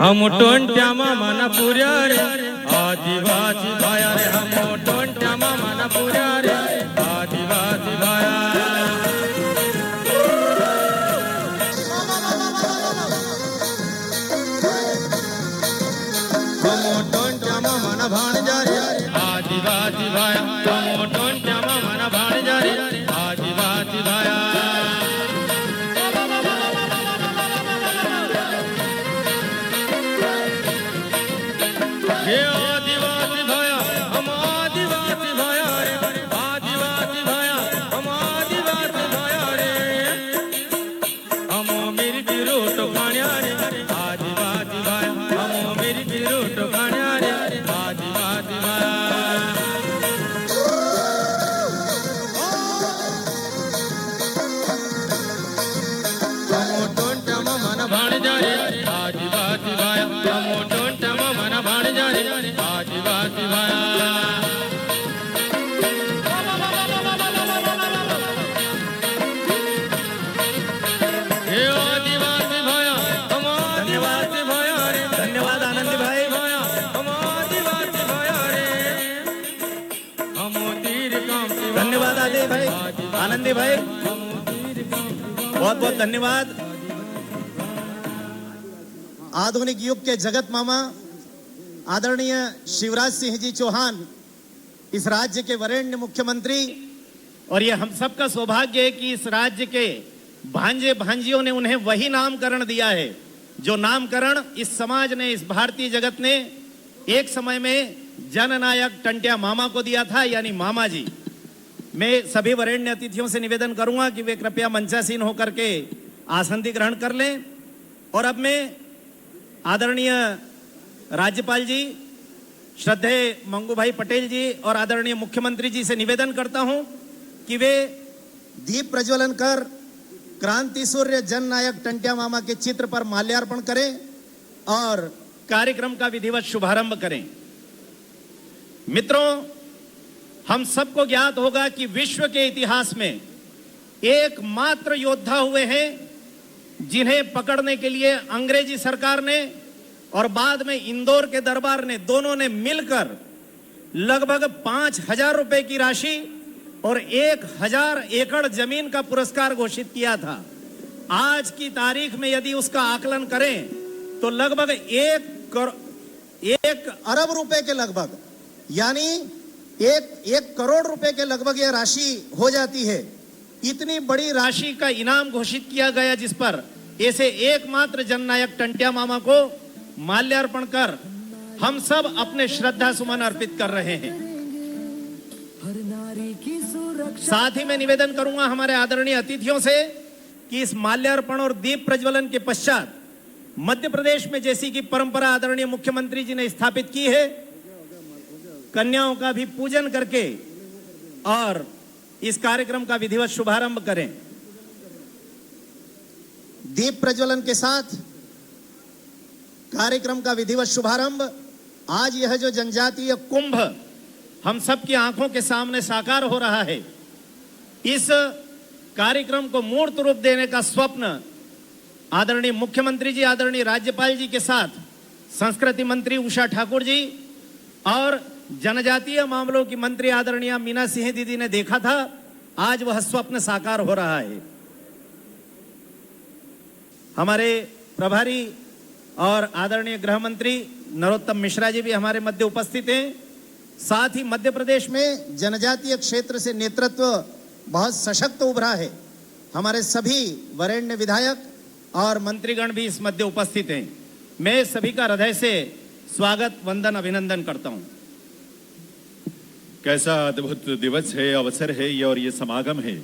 हम टोंट्यामा मनपुऱ्या रे आदिवासी भाया रे हम टोंट्यामा मनपुऱ्या रे आदिवासी भाया हम टोंट्यामा मन भाणजा रे आदिवासी भाया हम टोंट्यामा मन भाणजा रे आदिवासी भाया आदिवासी भाया हम आदिवासी भाया रे आदिवासी भाया हम आदिवासी भाया रे हम मिर्ची रोट खाण्या रे आदिवासी भाया हम मिर्ची रोट खाण्या रे आदिवासी भाया हम टोंट्यामा मन भाणजा रे आदिवासी भाया हम टोंट्यामा मन भाणजा रे आदिवासी भाया हे आदिवासी भाया हम आदिवासी भाया रे धन्यवाद आनंदी भाई। भाया हम आदिवासी भाया रे हम तीर काम धन्यवाद आदि भाई, आनंदी भाई, बहुत बहुत धन्यवाद। आधुनिक युग के जगत मामा आदरणीय शिवराज सिंह जी चौहान इस राज्य के वरेण्य मुख्यमंत्री, और ये हम सबका सौभाग्य है कि इस राज्य के भांजे भांजियों ने उन्हें वही नामकरण दिया है जो नामकरण इस समाज ने, इस भारतीय जगत ने एक समय में जननायक टंट्या मामा को दिया था, यानी मामा जी। मैं सभी वरेण्य अतिथियों से निवेदन करूंगा कि वे कृपया मंचासीन होकर के आसन ग्रहण कर लें। और अब मैं आदरणीय राज्यपाल जी, श्रद्धेय मंगू भाई पटेल जी और आदरणीय मुख्यमंत्री जी से निवेदन करता हूं कि वे दीप प्रज्वलन कर क्रांति सूर्य जननायक टंट्या मामा के चित्र पर माल्यार्पण करें और कार्यक्रम का विधिवत शुभारंभ करें। मित्रों, हम सबको ज्ञात होगा कि विश्व के इतिहास में एकमात्र योद्धा हुए हैं जिन्हें पकड़ने के लिए अंग्रेजी सरकार ने और बाद में इंदौर के दरबार ने, दोनों ने मिलकर लगभग 5,000 रुपए की राशि और 1,000 एकड़ जमीन का पुरस्कार घोषित किया था। आज की तारीख में यदि उसका आकलन करें तो लगभग 1 अरब रुपए के लगभग, यानी 1 करोड़ रुपए के लगभग यह राशि हो जाती है। इतनी बड़ी राशि का इनाम घोषित किया गया जिस पर ऐसे एकमात्र जननायक टंट्या मामा को माल्यार्पण कर हम सब अपने श्रद्धा सुमन अर्पित कर रहे हैं। साथ ही मैं निवेदन करूंगा हमारे आदरणीय अतिथियों से कि इस माल्यार्पण और दीप प्रज्वलन के पश्चात मध्य प्रदेश में जैसी की परंपरा आदरणीय मुख्यमंत्री जी ने स्थापित की है, कन्याओं का भी पूजन करके और इस कार्यक्रम का विधिवत शुभारंभ करें। दीप प्रज्वलन के साथ कार्यक्रम का विधिवत शुभारंभ, आज यह जो जनजातीय कुंभ हम सबकी आंखों के सामने साकार हो रहा है, इस कार्यक्रम को मूर्त रूप देने का स्वप्न आदरणीय मुख्यमंत्री जी, आदरणीय राज्यपाल जी के साथ संस्कृति मंत्री उषा ठाकुर जी और जनजातीय मामलों की मंत्री आदरणीय मीना सिंह दीदी ने देखा था। आज वह स्वप्न साकार हो रहा है। हमारे प्रभारी और आदरणीय गृह मंत्री नरोत्तम मिश्रा जी भी हमारे मध्य उपस्थित हैं। साथ ही मध्य प्रदेश में जनजातीय क्षेत्र से नेतृत्व बहुत सशक्त उभरा है। हमारे सभी वरेण्य विधायक और मंत्रीगण भी इस मध्य उपस्थित हैं। मैं सभी का हृदय से स्वागत, वंदन, अभिनंदन करता हूं। कैसा अद्भुत दिवस है, अवसर है ये, और ये समागम है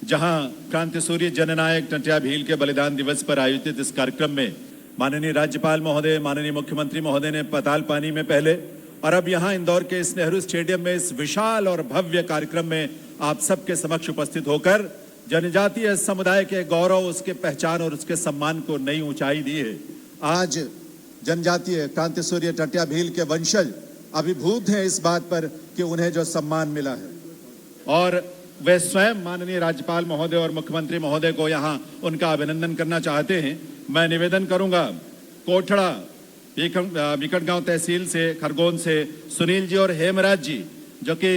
जहां क्रांति सूर्य जननायक टंट्या भील के बलिदान दिवस पर आयोजित इस कार्यक्रम में माननीय राज्यपाल महोदय, माननीय मुख्यमंत्री महोदय ने पताल पानी में पहले और अब यहाँ इंदौर के इस नेहरू स्टेडियम में इस विशाल और भव्य कार्यक्रम में आप सबके समक्ष उपस्थित होकर जनजातीय समुदाय के गौरव, उसके पहचान और उसके सम्मान को नई ऊंचाई दी है। आज जनजातीय क्रांति सूर्य टंट्या भील के वंशज अभिभूत हैं इस बात पर कि उन्हें जो सम्मान मिला है, और वे स्वयं माननीय राज्यपाल महोदय और मुख्यमंत्री महोदय को यहाँ उनका अभिनंदन करना चाहते हैं। मैं निवेदन करूंगा कोठड़ा बिकटगांव तहसील से खरगोन से सुनील जी और हेमराज जी, जो कि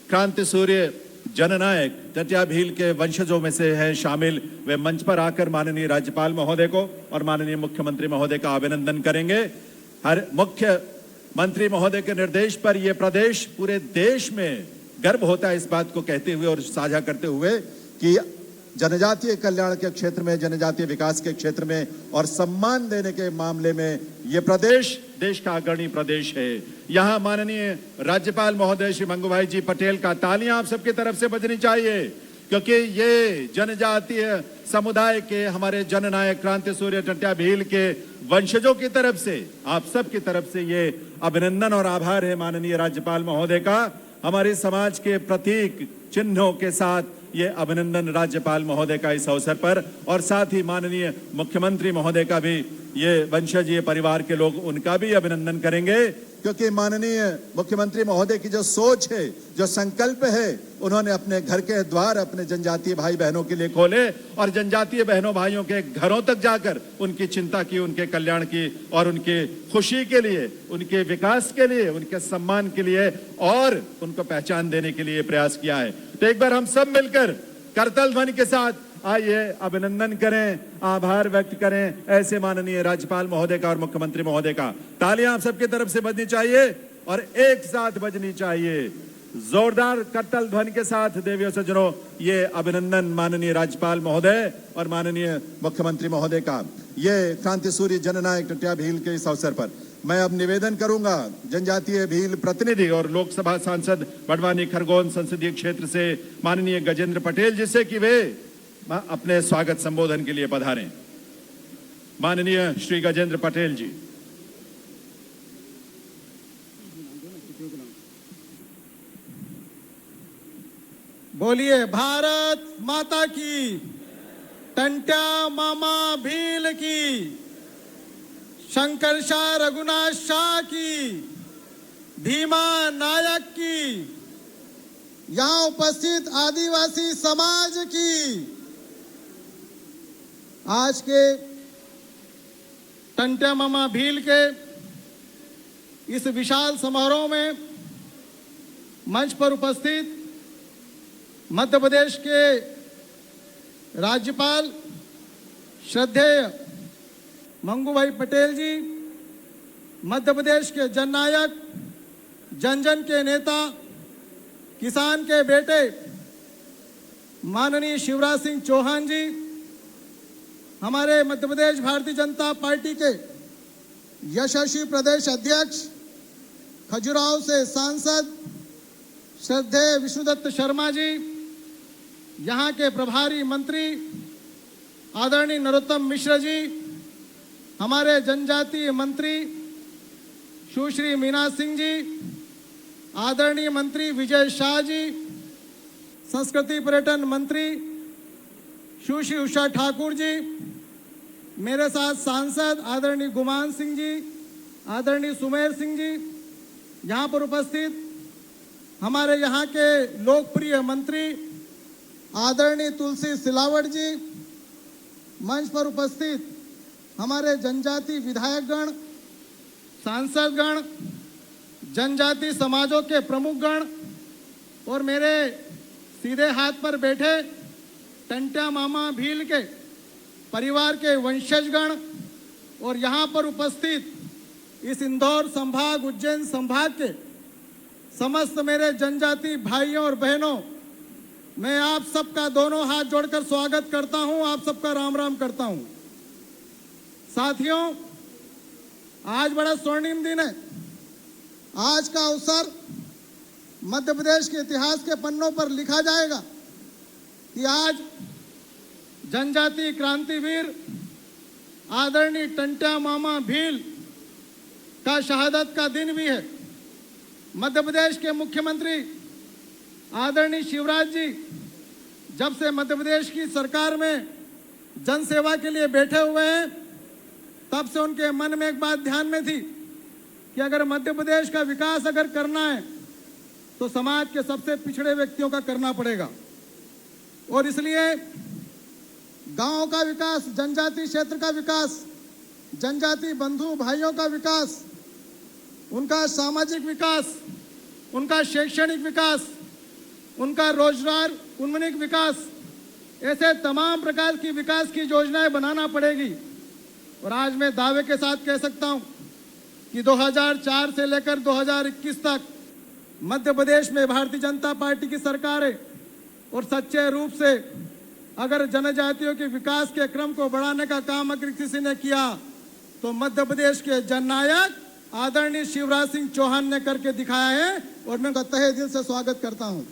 क्रांति सूर्य जननायक टंट्या भील के वंशजों में से हैं शामिल, वे मंच पर आकर माननीय राज्यपाल महोदय को और माननीय मुख्यमंत्री महोदय का अभिनंदन करेंगे। हर मुख्यमंत्री महोदय के निर्देश पर यह प्रदेश पूरे देश में गर्व होता है इस बात को कहते हुए और साझा करते हुए कि जनजातीय कल्याण के क्षेत्र में, जनजातीय विकास के क्षेत्र में और सम्मान देने के मामले में ये प्रदेश देश का अग्रणी प्रदेश है। यहाँ माननीय राज्यपाल महोदय श्री मंगूभाई जी पटेल का तालियां आप सबकी तरफ से बजनी चाहिए, क्योंकि ये जनजातीय समुदाय के हमारे जननायक क्रांति सूर्य टंट्या भील के वंशजों की तरफ से, आप सब की तरफ से ये अभिनंदन और आभार है माननीय राज्यपाल महोदय का। हमारे समाज के प्रतीक चिन्हों के साथ ये अभिनंदन राज्यपाल महोदय का इस अवसर पर, और साथ ही माननीय मुख्यमंत्री महोदय का भी, ये वंशजीय परिवार के लोग उनका भी अभिनंदन करेंगे, क्योंकि माननीय मुख्यमंत्री महोदय की जो सोच है, जो संकल्प है, उन्होंने अपने घर के द्वार अपने जनजातीय भाई बहनों के लिए खोले और जनजातीय बहनों भाइयों के घरों तक जाकर उनकी चिंता की, उनके कल्याण की और उनके खुशी के लिए, उनके विकास के लिए, उनके सम्मान के लिए और उनको पहचान देने के लिए प्रयास किया है। तो एक बार हम सब मिलकर करताल ध्वनि के साथ आइए अभिनंदन करें, आभार व्यक्त करें ऐसे माननीय राज्यपाल महोदय का और मुख्यमंत्री महोदय का। तालियां आप सबकी तरफ से बजनी चाहिए और एक साथ बजनी चाहिए। जोरदार करताल ध्वनि के साथ देवियों सज्जनों ये अभिनंदन माननीय राज्यपाल महोदय और माननीय मुख्यमंत्री महोदय का, ये क्रांति सूर्य जननायक टंट्या भील के इस अवसर पर मैं अब निवेदन करूंगा जनजातीय भील प्रतिनिधि और लोकसभा सांसद बड़वानी खरगोन संसदीय क्षेत्र से माननीय गजेंद्र पटेल जी से कि वे अपने स्वागत संबोधन के लिए पधारें। माननीय श्री गजेंद्र पटेल जी। बोलिए भारत माता की, टंट्या मामा भील की, शंकर शाह रघुनाथ शाह की, भीमा नायक की, यहाँ उपस्थित आदिवासी समाज की। आज के टंट्या मामा भील के इस विशाल समारोह में मंच पर उपस्थित मध्य प्रदेश के राज्यपाल श्रद्धेय मंगूभाई पटेल जी, मध्य प्रदेश के जननायक, जन जन के नेता, किसान के बेटे माननीय शिवराज सिंह चौहान जी, हमारे मध्य प्रदेश भारतीय जनता पार्टी के यशस्वी प्रदेश अध्यक्ष, खजुराहो से सांसद श्रद्धेय विष्णुदत्त शर्मा जी, यहाँ के प्रभारी मंत्री आदरणीय नरोत्तम मिश्र जी, हमारे जनजातीय मंत्री सुश्री मीना सिंह जी, आदरणीय मंत्री विजय शाह जी, संस्कृति पर्यटन मंत्री सुश्री उषा ठाकुर जी, मेरे साथ सांसद आदरणीय गुमान सिंह जी, आदरणीय सुमेर सिंह जी, यहाँ पर उपस्थित हमारे यहाँ के लोकप्रिय मंत्री आदरणीय तुलसी सिलावट जी, मंच पर उपस्थित हमारे जनजाति विधायकगण, सांसदगण, जनजाति समाजों के प्रमुखगण और मेरे सीधे हाथ पर बैठे टंट्या मामा भील के परिवार के वंशजगण और यहाँ पर उपस्थित इस इंदौर संभाग, उज्जैन संभाग के समस्त मेरे जनजाति भाइयों और बहनों, मैं आप सबका दोनों हाथ जोड़कर स्वागत करता हूं, आप सबका राम राम करता हूं। साथियों, आज बड़ा स्वर्णिम दिन है। आज का अवसर मध्य प्रदेश के इतिहास के पन्नों पर लिखा जाएगा कि आज जनजातीय क्रांतिवीर आदरणीय टंट्या मामा भील का शहादत का दिन भी है। मध्य प्रदेश के मुख्यमंत्री आदरणीय शिवराज जी जब से मध्य प्रदेश की सरकार में जन सेवा के लिए बैठे हुए हैं, तब से उनके मन में एक बात ध्यान में थी कि अगर मध्य प्रदेश का विकास अगर करना है तो समाज के सबसे पिछड़े व्यक्तियों का करना पड़ेगा। और इसलिए गांव का विकास, जनजातीय क्षेत्र का विकास, जनजाति बंधु भाइयों का विकास, उनका सामाजिक विकास, उनका शैक्षणिक विकास, उनका रोजगार उन्मुख विकास, ऐसे तमाम प्रकार की विकास की योजनाएं बनाना पड़ेगी। और आज मैं दावे के साथ कह सकता हूं कि 2004 से लेकर 2021 तक मध्य प्रदेश में भारतीय जनता पार्टी की सरकार है और सच्चे रूप से अगर जनजातियों के विकास के क्रम को बढ़ाने का काम अगर किसी ने किया तो मध्य प्रदेश के जननायक आदरणीय शिवराज सिंह चौहान ने करके दिखाया है और मैं उनका तहे दिल से स्वागत करता हूं।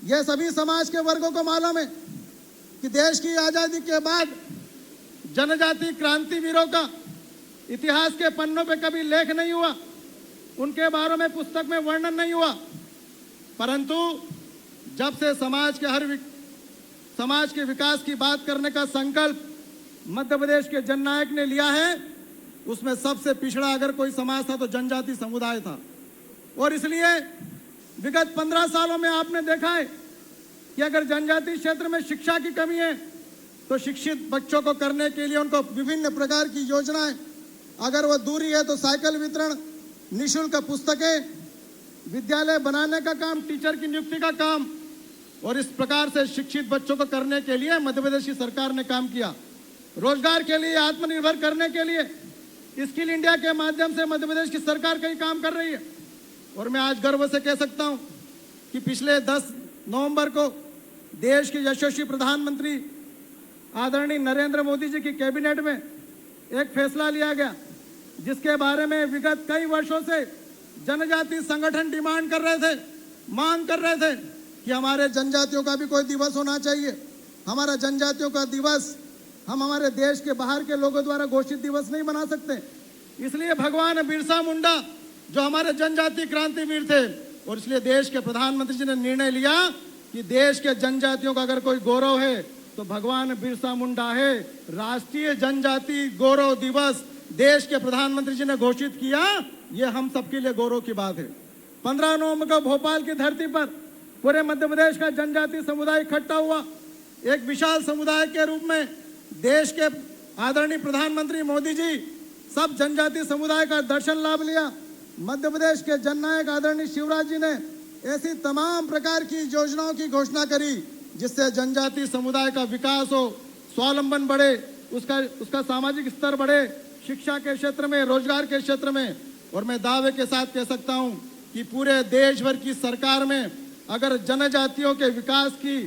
यह सभी समाज के वर्गों को मालूम है कि देश की आजादी के बाद जनजाति क्रांतिवीरों का इतिहास के पन्नों पे कभी लेख नहीं हुआ, उनके बारे में पुस्तक में वर्णन नहीं हुआ, परंतु जब से समाज के विकास की बात करने का संकल्प मध्य प्रदेश के जननायक ने लिया है, उसमें सबसे पिछड़ा अगर कोई समाज था तो जनजाति समुदाय था। और इसलिए विगत 15 सालों में आपने देखा है कि अगर जनजाति क्षेत्र में शिक्षा की कमी है तो शिक्षित बच्चों को करने के लिए उनको विभिन्न प्रकार की योजनाएं, अगर वो दूरी है तो साइकिल वितरण, निःशुल्क पुस्तकें, विद्यालय बनाने का काम, टीचर की नियुक्ति का काम, और इस प्रकार से शिक्षित बच्चों को करने के लिए मध्य प्रदेश की सरकार ने काम किया। रोजगार के लिए, आत्मनिर्भर करने के लिए स्किल इंडिया के माध्यम से मध्य प्रदेश की सरकार कई काम कर रही है। और मैं आज गर्व से कह सकता हूं कि पिछले 10 नवंबर को देश के यशस्वी प्रधानमंत्री आदरणीय नरेंद्र मोदी जी की कैबिनेट में एक फैसला लिया गया जिसके बारे में विगत कई वर्षों से जनजाति संगठन डिमांड कर रहे थे, मांग कर रहे थे कि हमारे जनजातियों का भी कोई दिवस होना चाहिए। हमारा जनजातियों का दिवस हम हमारे देश के बाहर के लोगों द्वारा घोषित दिवस नहीं बना सकते। इसलिए भगवान बिरसा मुंडा जो हमारे जनजाति क्रांतिवीर थे, और इसलिए देश के प्रधानमंत्री जी ने निर्णय लिया कि देश के जनजातियों का अगर कोई गौरव है तो भगवान बिरसा मुंडा है। राष्ट्रीय जनजाति गौरव दिवस देश के प्रधानमंत्री जी ने घोषित किया, ये हम सबके लिए गौरव की बात है। 15 नवंबर को भोपाल की धरती पर पूरे मध्य प्रदेश का जनजाति समुदाय इकट्ठा हुआ। एक विशाल समुदाय के रूप में देश के आदरणीय प्रधानमंत्री मोदी जी सब जनजाति समुदाय का दर्शन लाभ लिया। मध्य प्रदेश के जननायक आदरणीय शिवराज जी ने ऐसी तमाम प्रकार की योजनाओं की घोषणा करी जिससे जनजाति समुदाय का विकास हो, स्वावलंबन बढ़े, उसका सामाजिक स्तर बढ़े, शिक्षा के क्षेत्र में, रोजगार के क्षेत्र में। और मैं दावे के साथ कह सकता हूं कि पूरे देश भर की सरकार में अगर जनजातियों के विकास की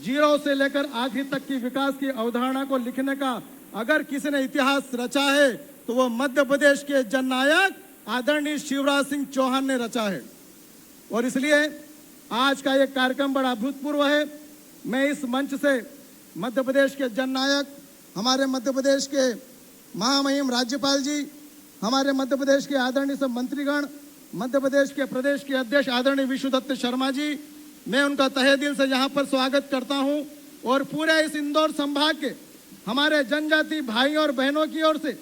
जीरो से लेकर आखिरी तक की विकास की अवधारणा को लिखने का अगर किसी ने इतिहास रचा है तो वो मध्य प्रदेश के जननायक आदरणीय शिवराज सिंह चौहान ने रचा है। और इसलिए आज का ये कार्यक्रम बड़ा अभूतपूर्व है। मैं इस मंच से मध्य प्रदेश के जननायक, हमारे मध्य प्रदेश के महामहिम राज्यपाल जी, हमारे मध्य प्रदेश के आदरणीय सब मंत्रीगण, मध्य प्रदेश के प्रदेश के अध्यक्ष आदरणीय विष्णुदत्त शर्मा जी, मैं उनका तहे दिल से यहाँ पर स्वागत करता हूँ। और पूरे इस इंदौर संभाग के हमारे जनजाति भाई और बहनों की ओर से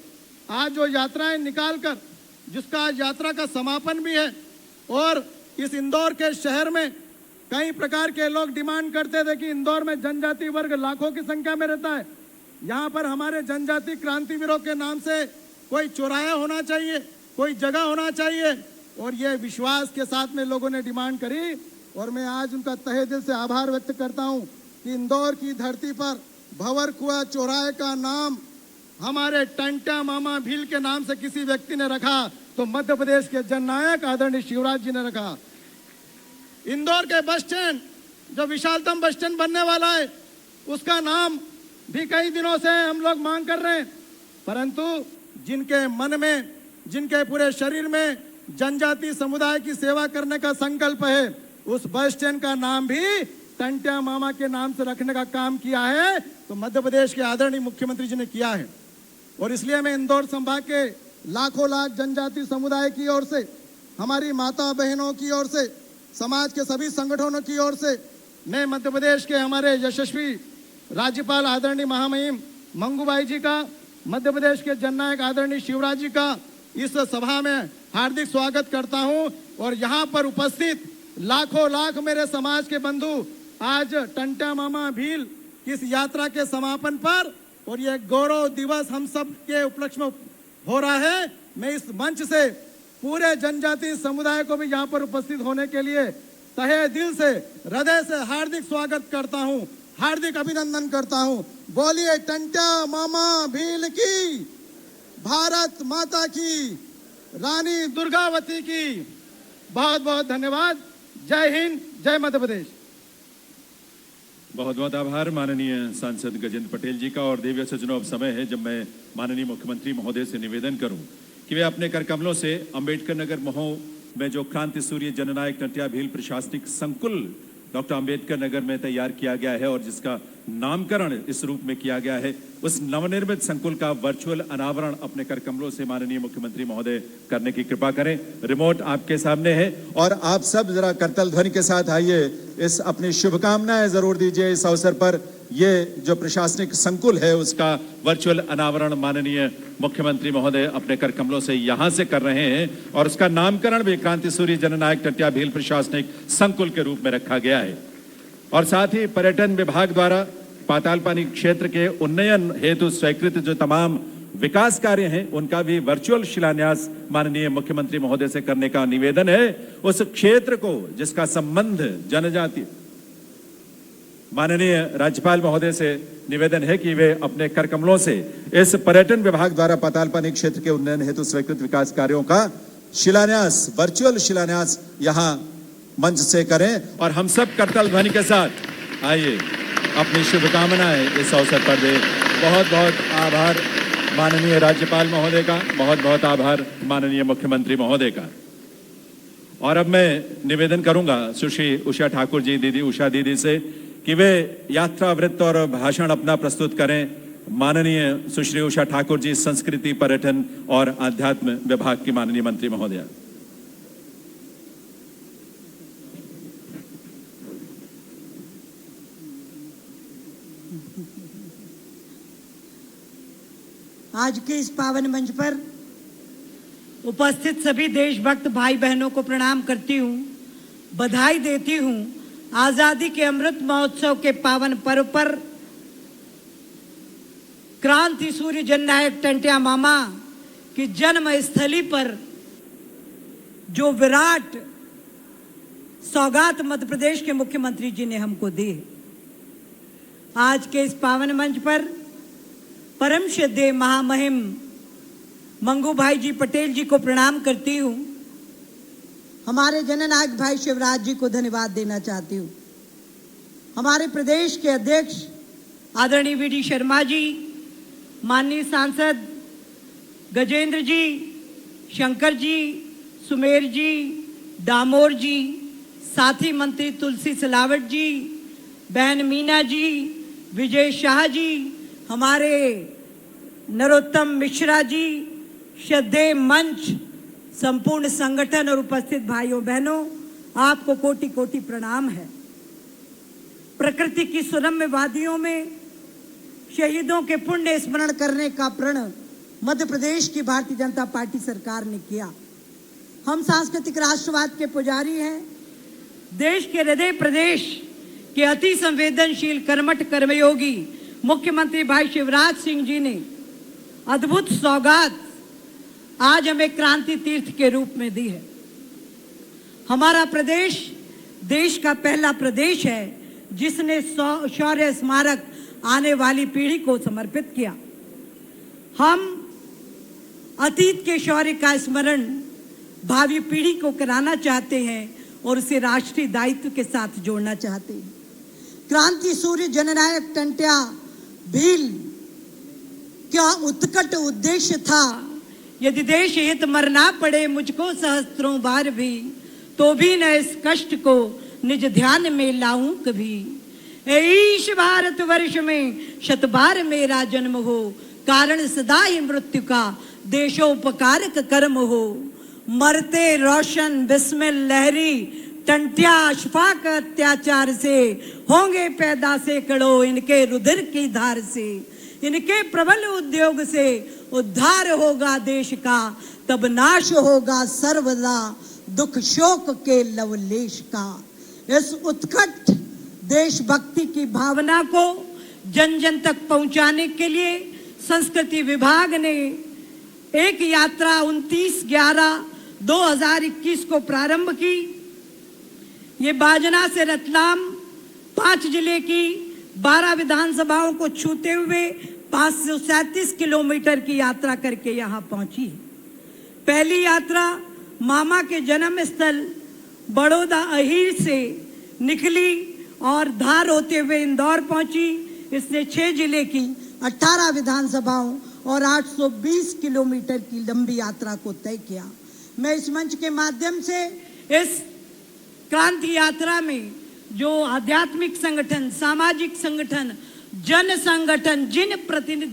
आज जो यात्राएं निकालकर, जिसका यात्रा का समापन भी है, और इस इंदौर के शहर में कई प्रकार के लोग डिमांड करते थे कि इंदौर में जनजाति वर्ग लाखों की संख्या में रहता है, यहाँ पर हमारे जनजाति क्रांतिवीरों के नाम से कोई चौराहा होना चाहिए, कोई जगह होना चाहिए। और ये विश्वास के साथ में लोगों ने डिमांड करी और मैं आज उनका तहे दिल से आभार व्यक्त करता हूँ कि इंदौर की धरती पर भंवर कुआं चौराहे का नाम हमारे टंटा मामा भील के नाम से किसी व्यक्ति ने रखा तो मध्य प्रदेश के जननायक आदरणीय शिवराज जी ने रखा। इंदौर के बस स्टैंड जो विशालतम बस स्टैंड बनने वाला है, उसका नाम भी कई दिनों से हम लोग मांग कर रहे हैं, परंतु जिनके मन में, जिनके पूरे शरीर में जनजाति समुदाय की सेवा करने का संकल्प है, उस बस स्टैंड का नाम भी टंट्या मामा के नाम से रखने का काम किया है तो मध्य प्रदेश के आदरणीय मुख्यमंत्री जी ने किया है। और इसलिए मैं इंदौर संभाग के लाखों लाख जनजाति समुदाय की ओर से, हमारी माता बहनों की ओर से, समाज के सभी संगठनों की ओर से, मैं मध्य प्रदेश के हमारे यशस्वी राज्यपाल आदरणीय महामहिम मंगूबाई जी का, मध्य प्रदेश के जननायक आदरणीय शिवराज जी का इस सभा में हार्दिक स्वागत करता हूं। और यहाँ पर उपस्थित लाखों लाख मेरे समाज के बंधु आज टंट्या मामा भील इस यात्रा के समापन पर और ये गौरव दिवस हम सब के उपलक्ष्य में हो रहा है। मैं इस मंच से पूरे जनजातीय समुदाय को भी यहाँ पर उपस्थित होने के लिए तहे दिल से, हृदय से हार्दिक स्वागत करता हूँ, हार्दिक अभिनंदन करता हूँ। बोलिए टंट्या मामा भील की, भारत माता की, रानी दुर्गावती की। बहुत बहुत धन्यवाद। जय हिंद, जय मध्य प्रदेश। बहुत बहुत आभार माननीय सांसद गजेंद्र पटेल जी का। और देव्य सज्जनों, अब समय है जब मैं माननीय मुख्यमंत्री महोदय से निवेदन करूं कि वे अपने कर कमलों से अंबेडकर नगर महों में जो क्रांति सूर्य जननायक टंट्या भील प्रशासनिक संकुल डॉक्टर अंबेडकर नगर में तैयार किया गया है और जिसका नामकरण इस रूप में किया गया है, उस नवनिर्मित संकुल का वर्चुअल अनावरण अपने कर कमलों से माननीय मुख्यमंत्री महोदय करने की कृपा करें। रिमोट आपके सामने है और आप सब जरा करतल ध्वनि के साथ आइए, इस अपनी शुभकामनाएं जरूर दीजिए इस अवसर पर। ये जो प्रशासनिक संकुल है उसका वर्चुअल अनावरण माननीय मुख्यमंत्री महोदय अपने कर कमलों से यहां से कर रहे हैं और उसका नामकरण भी क्रांति सूर्य जननायक टंट्या भील प्रशासनिक संकुल के रूप में रखा गया है। और साथ ही पर्यटन विभाग द्वारा पातालपानी क्षेत्र के उन्नयन हेतु स्वीकृत जो तमाम विकास कार्य हैं उनका भी वर्चुअल शिलान्यास माननीय मुख्यमंत्री महोदय से करने का निवेदन है। उस क्षेत्र को जिसका संबंध जनजाति, माननीय राज्यपाल महोदय से निवेदन है कि वे अपने कर कमलों से इस पर्यटन विभाग द्वारा पातालपानी क्षेत्र के उन्नयन हेतु स्वीकृत विकास कार्यों का शिलान्यास, वर्चुअल शिलान्यास यहां मंच से करें और हम सब करतल ध्वनि के साथ आइए अपनी शुभकामनाएं इस अवसर पर दें। बहुत बहुत आभार माननीय राज्यपाल महोदय का, बहुत बहुत आभार माननीय मुख्यमंत्री महोदय का। और अब मैं निवेदन करूंगा सुश्री उषा ठाकुर जी, दीदी उषा दीदी से कि वे यात्रा वृत्त और भाषण अपना प्रस्तुत करें। माननीय सुश्री उषा ठाकुर जी, संस्कृति पर्यटन और आध्यात्म विभाग की माननीय मंत्री महोदया। आज के इस पावन मंच पर उपस्थित सभी देशभक्त भाई बहनों को प्रणाम करती हूँ, बधाई देती हूँ। आजादी के अमृत महोत्सव के पावन पर्व पर क्रांति सूर्य जननायक टंट्या मामा की जन्म स्थली पर जो विराट सौगात मध्य प्रदेश के मुख्यमंत्री जी ने हमको दी है, आज के इस पावन मंच पर परम श्रद्धेय महामहिम मंगू भाई जी पटेल जी को प्रणाम करती हूँ। हमारे जननायक भाई शिवराज जी को धन्यवाद देना चाहती हूँ। हमारे प्रदेश के अध्यक्ष आदरणीय वीडी शर्मा जी, माननीय सांसद गजेंद्र जी, शंकर जी, सुमेर जी, डामोर जी, साथी मंत्री तुलसी सिलावट जी, बहन मीना जी, विजय शाह जी, हमारे नरोत्तम मिश्रा जी, श्रद्धेय मंच, संपूर्ण संगठन और उपस्थित भाइयों बहनों, आपको कोटि कोटि प्रणाम है। प्रकृति की सुरम्य वादियों में शहीदों के पुण्य स्मरण करने का प्रण मध्य प्रदेश की भारतीय जनता पार्टी सरकार ने किया। हम सांस्कृतिक राष्ट्रवाद के पुजारी हैं। देश के हृदय प्रदेश के अति संवेदनशील कर्मठ कर्मयोगी मुख्यमंत्री भाई शिवराज सिंह जी ने अद्भुत सौगात आज हमें क्रांति तीर्थ के रूप में दी है। हमारा प्रदेश देश का पहला प्रदेश है जिसने शौर्य स्मारक आने वाली पीढ़ी को समर्पित किया। हम अतीत के शौर्य का स्मरण भावी पीढ़ी को कराना चाहते हैं और उसे राष्ट्रीय दायित्व के साथ जोड़ना चाहते हैं। क्रांति सूर्य जननायक टंट्या भील क्या उत्कट उद्देश्य था। यदि देश हित मरना पड़े मुझको सहस्त्रों बार भी, तो भी न इस कष्ट को निज ध्यान में लाऊं कभी। ईश भारत वर्ष में शत बार मेरा जन्म हो, कारण सदा ही मृत्यु का देशोपकारक कर्म हो। मरते रोशन बिस्मिल लहरी टंट्या अशफाक अत्याचार से, होंगे पैदा सैकड़ों इनके रुधिर की धार से। इनके प्रबल उद्योग से उद्धार होगा देश का, तब नाश होगा सर्वदा दुख शोक के लवलेश का। इस उत्कट देशभक्ति की भावना को जन जन तक पहुंचाने के लिए संस्कृति विभाग ने एक यात्रा 29/11/2021 को प्रारंभ की। ये बाजना से रतलाम 5 जिले की 12 विधानसभाओं को छूते हुए 537 किलोमीटर की यात्रा करके यहाँ पहुंची। पहली यात्रा मामा के जन्म स्थल बड़ौदा अहीर से निकली और धार होते हुए इंदौर पहुंची। इसने 6 जिले की 18 विधानसभाओं और 820 किलोमीटर की लंबी यात्रा को तय किया। मैं इस मंच के माध्यम से इस क्रांति यात्रा में जो आध्यात्मिक संगठन, सामाजिक संगठन, जन संगठन,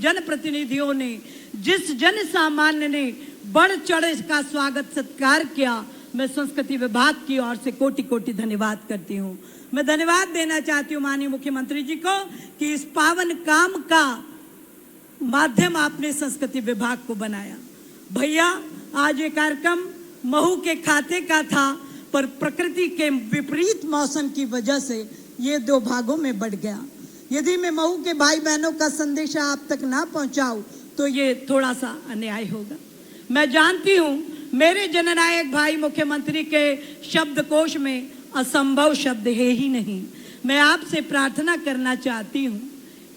जनप्रतिनिधियों ने, जिस जन सामान्य ने बढ़ चढ़ का स्वागत सत्कार किया, मैं संस्कृति विभाग की ओर से कोटि कोटि धन्यवाद करती हूँ। मैं धन्यवाद देना चाहती हूँ माननीय मुख्यमंत्री जी को कि इस पावन काम का माध्यम आपने संस्कृति विभाग को बनाया। भैया, आज ये कार्यक्रम महू के खाते का था, पर प्रकृति के विपरीत मौसम की वजह से ये 2 भागों में बढ़ गया। यदि मैं महू के भाई बहनों का संदेश आप तक ना पहुंचाऊं तो ये थोड़ा सा अन्याय होगा। मैं जानती हूं मेरे जननायक भाई मुख्यमंत्री के शब्दकोश में असंभव शब्द है ही नहीं। मैं आपसे प्रार्थना करना चाहती हूं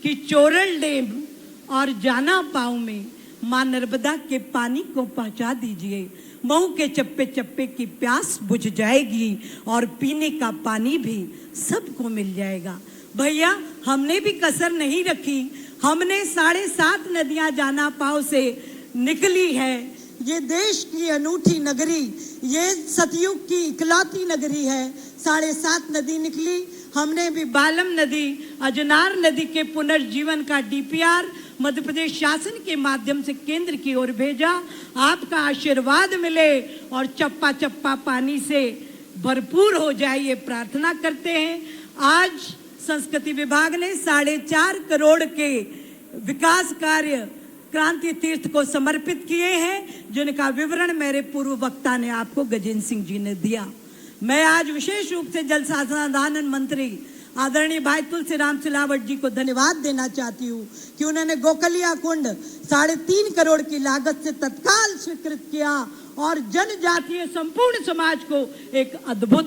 कि चोरल डैम और जाना पाव में मां नर्मदा के पानी को पहुंचा दीजिए। महू के चप्पे चप्पे की प्यास बुझ जाएगी और पीने का पानी भी सबको मिल जाएगा। भैया, हमने भी कसर नहीं रखी। हमने 7.5 नदियां जाना पाव से निकली है। ये देश की अनूठी नगरी, ये सतयुग की इकलौती नगरी है। 7.5 नदी निकली। हमने भी बालम नदी, अजनार नदी के पुनर्जीवन का डीपीआर मध्य प्रदेश शासन के माध्यम से केंद्र की ओर भेजा। आपका आशीर्वाद मिले और चप्पा चप्पा पानी से भरपूर हो जाए, ये प्रार्थना करते हैं। आज संस्कृति विभाग ने 4.5 करोड़ के विकास कार्य क्रांति तीर्थ को समर्पित किए हैं, जिनका विवरण मेरे पूर्व वक्ता ने आपको गजेंद्र सिंह जी ने दिया। मैं आज विशेष रूप से जल संसाधन मंत्री आदरणीय भाई तुलसीराम सिलावट जी को धन्यवाद देना चाहती हूँ कि उन्होंने गोकलिया कुंड 3.5 करोड़ की लागत से तत्काल स्वीकृत किया और जनजातीय संपूर्ण समाज को एक अद्भुत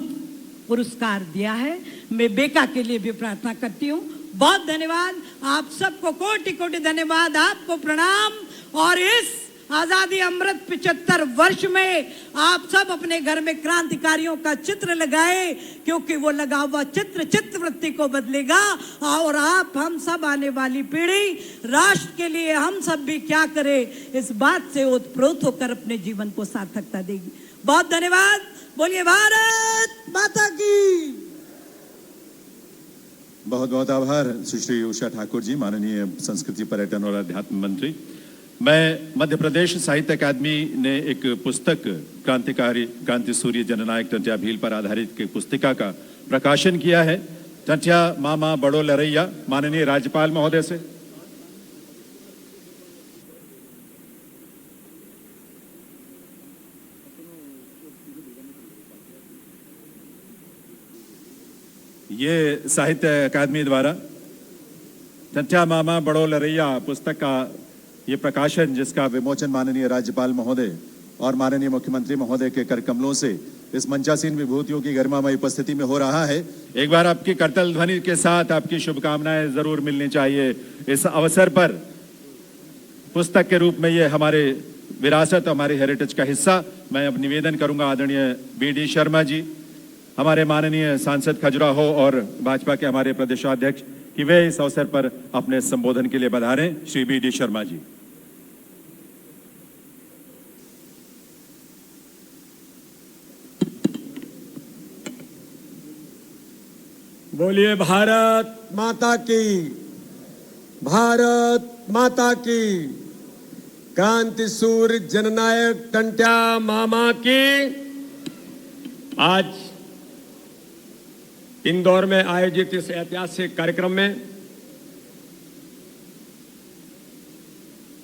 पुरस्कार दिया है। मैं बेका के लिए भी प्रार्थना करती हूँ। बहुत धन्यवाद आप सबको, कोटि कोटि धन्यवाद, आपको प्रणाम। और इस आजादी अमृत 75 वर्ष में आप सब अपने घर में क्रांतिकारियों का चित्र लगाए, क्योंकि वो लगा हुआ चित्र चित्तवृत्ति को बदलेगा। और आप, हम सब, आने वाली पीढ़ी राष्ट्र के लिए हम सब भी क्या करें, इस बात से ओतप्रोत होकर अपने जीवन को सार्थकता देगी। बहुत धन्यवाद। बोलिए भारत माता की। बहुत बहुत आभार सुश्री उषा ठाकुर जी, माननीय संस्कृति, पर्यटन और अध्यात्म मंत्री। मैं मध्य प्रदेश साहित्य अकादमी ने एक पुस्तक क्रांति सूर्य जननायक टंट्या भील पर आधारित की पुस्तिका का प्रकाशन किया है। टंट्या मामा बड़ो लरैया, माननीय राज्यपाल महोदय से। ये साहित्य अकादमी द्वारा टंट्या मामा बड़ो लरैया पुस्तक का ये प्रकाशन, जिसका विमोचन माननीय राज्यपाल महोदय और माननीय मुख्यमंत्री महोदय के कर कमलों से इस मंचासीन विभूतियों की गरिमामयी उपस्थिति में हो रहा है। एक बार आपकी करतल ध्वनि के साथ आपकी शुभकामनाएं जरूर मिलनी चाहिए इस अवसर पर। पुस्तक के रूप में ये हमारे विरासत, हमारे हेरिटेज का हिस्सा। मैं अब निवेदन करूंगा आदरणीय BD शर्मा जी, हमारे माननीय सांसद खजुराहो और भाजपा के हमारे प्रदेशाध्यक्ष, कि वे इस अवसर पर अपने संबोधन के लिए बधारें। श्री BD शर्मा जी। बोलिए भारत माता की, भारत माता की। क्रांति सूर्य जननायक टंट्या मामा की। आज इंदौर में आयोजित इस ऐतिहासिक कार्यक्रम में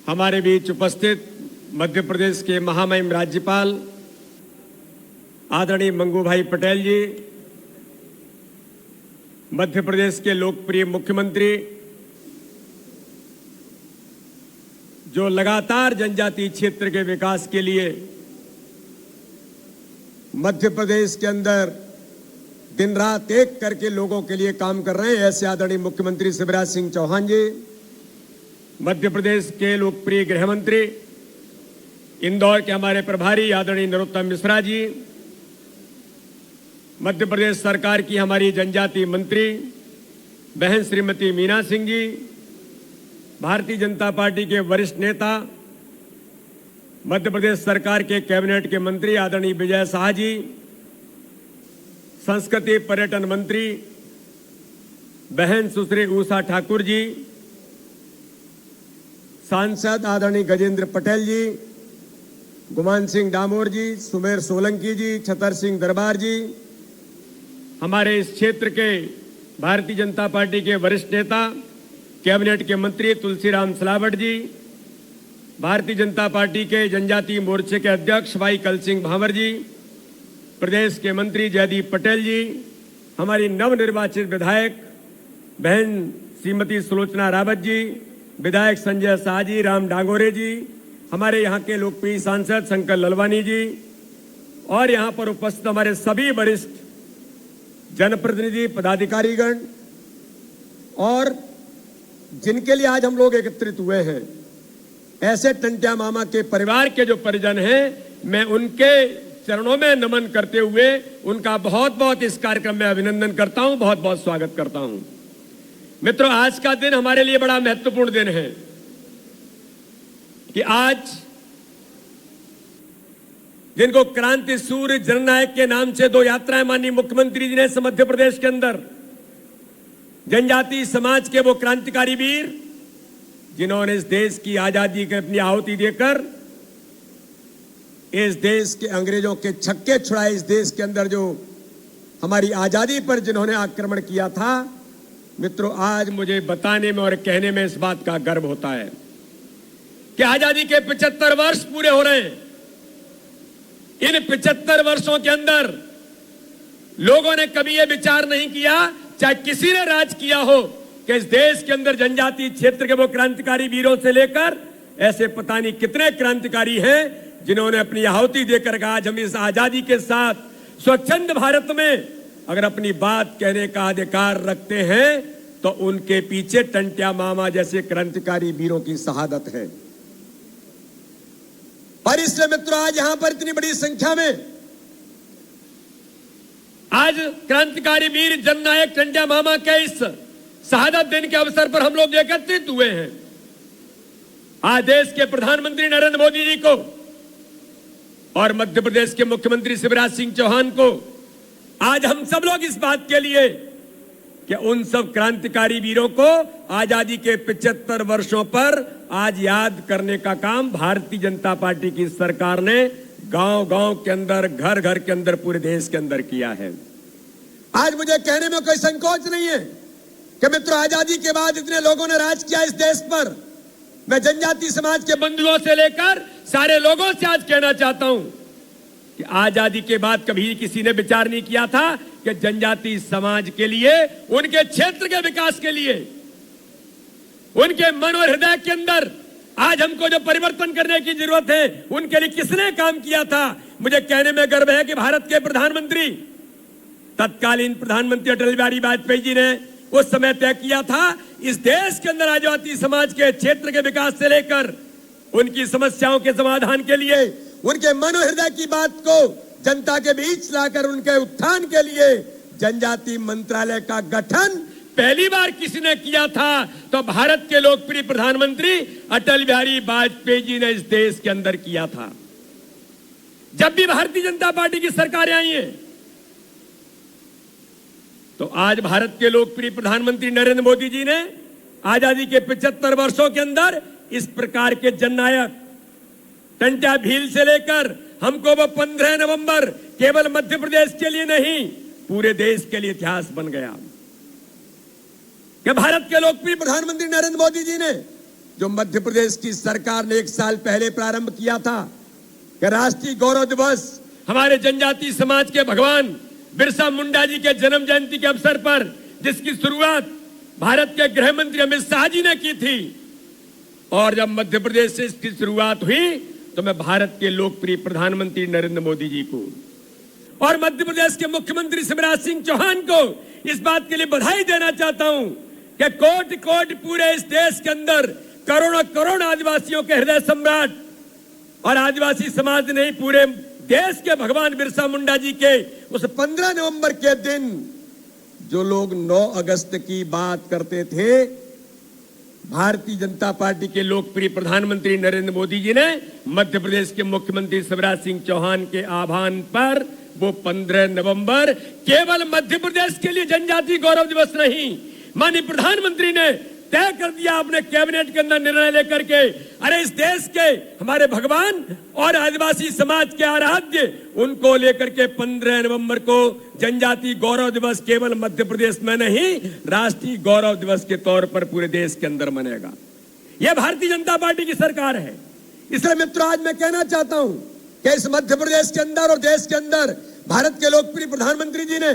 हमारे बीच उपस्थित मध्य प्रदेश के महामहिम राज्यपाल आदरणीय मंगू भाई पटेल जी, मध्य प्रदेश के लोकप्रिय मुख्यमंत्री जो लगातार जनजातीय क्षेत्र के विकास के लिए मध्य प्रदेश के अंदर दिन रात एक करके लोगों के लिए काम कर रहे हैं, ऐसे आदरणीय मुख्यमंत्री शिवराज सिंह चौहान जी, मध्य प्रदेश के लोकप्रिय गृह मंत्री, इंदौर के हमारे प्रभारी आदरणीय नरोत्तम मिश्रा जी, मध्य प्रदेश सरकार की हमारी जनजातीय मंत्री बहन श्रीमती मीना सिंह जी, भारतीय जनता पार्टी के वरिष्ठ नेता, मध्य प्रदेश सरकार के कैबिनेट के मंत्री आदरणीय विजय शाह जी, संस्कृति पर्यटन मंत्री बहन सुश्री उषा ठाकुर जी, सांसद आदरणीय गजेंद्र पटेल जी, गुमान सिंह डामोर जी, सुमेर सोलंकी जी, छतर सिंह दरबार जी, हमारे इस क्षेत्र के भारतीय जनता पार्टी के वरिष्ठ नेता कैबिनेट के मंत्री तुलसीराम सिलावट जी, भारतीय जनता पार्टी के जनजातीय मोर्चे के अध्यक्ष भाई कल सिंह भांवर जी, प्रदेश के मंत्री जयदीप पटेल जी, हमारी नवनिर्वाचित विधायक बहन श्रीमती सुलोचना रावत जी, विधायक संजय शाह जी, राम डांगोरे जी, हमारे यहाँ के लोकप्रिय सांसद शंकर ललवानी जी और यहाँ पर उपस्थित हमारे सभी वरिष्ठ जनप्रतिनिधि पदाधिकारीगण और जिनके लिए आज हम लोग एकत्रित हुए हैं, ऐसे टंट्या मामा के परिवार के जो परिजन हैं, मैं उनके चरणों में नमन करते हुए उनका बहुत बहुत इस कार्यक्रम में अभिनंदन करता हूं, बहुत बहुत स्वागत करता हूं। मित्रों, आज का दिन हमारे लिए बड़ा महत्वपूर्ण दिन है कि आज जिनको क्रांति सूर्य जननायक के नाम से 2 यात्राएं माननीय मुख्यमंत्री जी ने मध्य प्रदेश के अंदर जनजातीय समाज के वो क्रांतिकारी वीर जिन्होंने इस देश की आजादी की अपनी आहुति देकर इस देश के अंग्रेजों के छक्के छुड़ाए, इस देश के अंदर जो हमारी आजादी पर जिन्होंने आक्रमण किया था। मित्रों, आज मुझे बताने में और कहने में इस बात का गर्व होता है कि आजादी के 75 वर्ष पूरे हो रहे हैं। इन 75 वर्षों के अंदर लोगों ने कभी यह विचार नहीं किया, चाहे किसी ने राज किया हो, कि इस देश के अंदर जनजातीय क्षेत्र के वो क्रांतिकारी वीरों से लेकर ऐसे पता नहीं कितने क्रांतिकारी हैं जिन्होंने अपनी आहुति देकर कहा आज हम इस आजादी के साथ स्वच्छंद भारत में अगर अपनी बात कहने का अधिकार रखते हैं तो उनके पीछे टंट्या मामा जैसे क्रांतिकारी वीरों की शहादत है। और इसलिए मित्रों, आज यहां पर इतनी बड़ी संख्या में आज क्रांतिकारी वीर जननायक टंट्या मामा के इस शहादत दिन के अवसर पर हम लोग एकत्रित हुए हैं। आज देश के प्रधानमंत्री नरेंद्र मोदी जी को और मध्य प्रदेश के मुख्यमंत्री शिवराज सिंह चौहान को आज हम सब लोग इस बात के लिए कि उन सब क्रांतिकारी वीरों को आजादी के 75 वर्षों पर आज याद करने का काम भारतीय जनता पार्टी की सरकार ने गांव-गांव के अंदर, घर-घर के अंदर, पूरे देश के अंदर किया है। आज मुझे कहने में कोई संकोच नहीं है कि मित्रों, आजादी के बाद इतने लोगों ने राज किया इस देश पर। मैं जनजातीय समाज के बंधुओं से लेकर सारे लोगों से आज कहना चाहता हूं कि आजादी के बाद कभी किसी ने विचार नहीं किया था कि जनजातीय समाज के लिए, उनके क्षेत्र के विकास के लिए, उनके मन और हृदय के अंदर आज हमको जो परिवर्तन करने की जरूरत है, उनके लिए किसने काम किया था। मुझे कहने में गर्व है कि भारत के प्रधानमंत्री, तत्कालीन प्रधानमंत्री अटल बिहारी वाजपेयी जी ने उस समय तय किया था इस देश के अंदर आदिवासी समाज के क्षेत्र के विकास से लेकर उनकी समस्याओं के समाधान के लिए, उनके मनोहृदय की बात को जनता के बीच लाकर उनके उत्थान के लिए जनजातीय मंत्रालय का गठन पहली बार किसी ने किया था तो भारत के लोकप्रिय प्रधानमंत्री अटल बिहारी वाजपेयी जी ने इस देश के अंदर किया था। जब भी भारतीय जनता पार्टी की सरकारें आई हैं तो आज भारत के लोकप्रिय प्रधानमंत्री नरेंद्र मोदी जी ने आजादी के 75 वर्षों के अंदर इस प्रकार के जननायक टंट्या भील से लेकर हमको वो 15 नवंबर केवल मध्य प्रदेश के लिए नहीं, पूरे देश के लिए इतिहास बन गया कि भारत के लोकप्रिय प्रधानमंत्री नरेंद्र मोदी जी ने जो मध्य प्रदेश की सरकार ने 1 साल पहले प्रारंभ किया था कि राष्ट्रीय गौरव दिवस हमारे जनजातीय समाज के भगवान बिरसा मुंडा जी के जन्म जयंती के अवसर पर, जिसकी शुरुआत भारत के गृह मंत्री अमित शाह जी ने की थी, और जब मध्य प्रदेश से इसकी शुरुआत हुई तो मैं भारत के लोकप्रिय प्रधानमंत्री नरेंद्र मोदी जी को और मध्य प्रदेश के मुख्यमंत्री शिवराज सिंह चौहान को इस बात के लिए बधाई देना चाहता हूं कि कोटि कोटि पूरे इस देश के अंदर करोड़ों करोड़ आदिवासियों के हृदय सम्राट और आदिवासी समाज नहीं, पूरे देश के भगवान बिरसा मुंडा जी के उस 15 नवंबर के दिन जो लोग 9 अगस्त की बात करते थे, भारतीय जनता पार्टी के लोकप्रिय प्रधानमंत्री नरेंद्र मोदी जी ने मध्य प्रदेश के मुख्यमंत्री शिवराज सिंह चौहान के आह्वान पर वो 15 नवंबर केवल मध्य प्रदेश के लिए जनजातीय गौरव दिवस नहीं, माननीय प्रधानमंत्री ने तय कर दिया अपने कैबिनेट के अंदर निर्णय लेकर के, अरे इस देश के हमारे भगवान और आदिवासी समाज के आराध्य उनको लेकर के 15 नवंबर को जनजातीय गौरव दिवस केवल मध्य प्रदेश में नहीं, राष्ट्रीय गौरव दिवस के तौर पर पूरे देश के अंदर मनेगा। यह भारतीय जनता पार्टी की सरकार है। इसलिए मित्रों, आज मैं कहना चाहता हूं कि इस मध्य प्रदेश के अंदर और देश के अंदर भारत के लोकप्रिय प्रधानमंत्री जी ने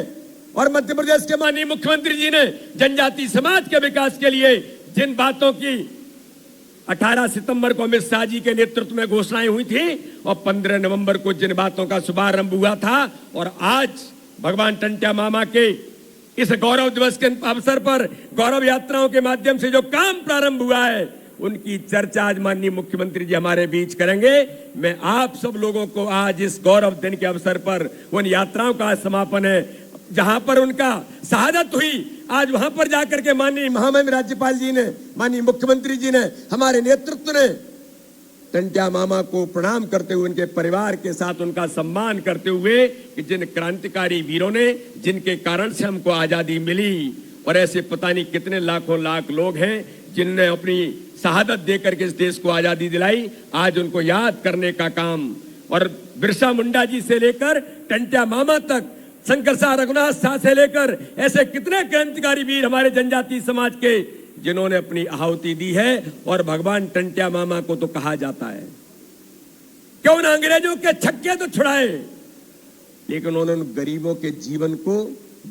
और मध्य प्रदेश के माननीय मुख्यमंत्री जी ने जनजातीय समाज के विकास के लिए जिन बातों की 18 सितंबर को अमित शाह जी के नेतृत्व में घोषणाएं हुई थी और 15 नवंबर को जिन बातों का शुभारंभ हुआ था, और आज भगवान टंट्या मामा के इस गौरव दिवस के अवसर पर गौरव यात्राओं के माध्यम से जो काम प्रारंभ हुआ है, उनकी चर्चा आज माननीय मुख्यमंत्री जी हमारे बीच करेंगे। मैं आप सब लोगों को आज इस गौरव दिन के अवसर पर उन यात्राओं का समापन है जहां पर उनका शहादत हुई, आज वहां पर जाकर के माननीय महामहिम राज्यपाल जी ने, माननीय मुख्यमंत्री जी ने, हमारे नेतृत्व ने टंट्या मामा को प्रणाम करते हुए उनके परिवार के साथ उनका सम्मान करते हुए कि जिन क्रांतिकारी वीरों ने, जिनके कारण से हमको आजादी मिली, और ऐसे पता नहीं कितने लाखों लाख लोग हैं जिनने अपनी शहादत देकर के इस देश को आजादी दिलाई, आज उनको याद करने का काम। और बिरसा मुंडा जी से लेकर टंट्या मामा तक, शंकर शाह रघुनाथ शाह से लेकर ऐसे कितने क्रांतिकारी वीर हमारे जनजातीय समाज के जिन्होंने अपनी आहुति दी है। और भगवान टंट्या मामा को तो कहा जाता है कि उन अंग्रेजों के छक्के तो छुड़ाए, लेकिन उन्होंने गरीबों के जीवन को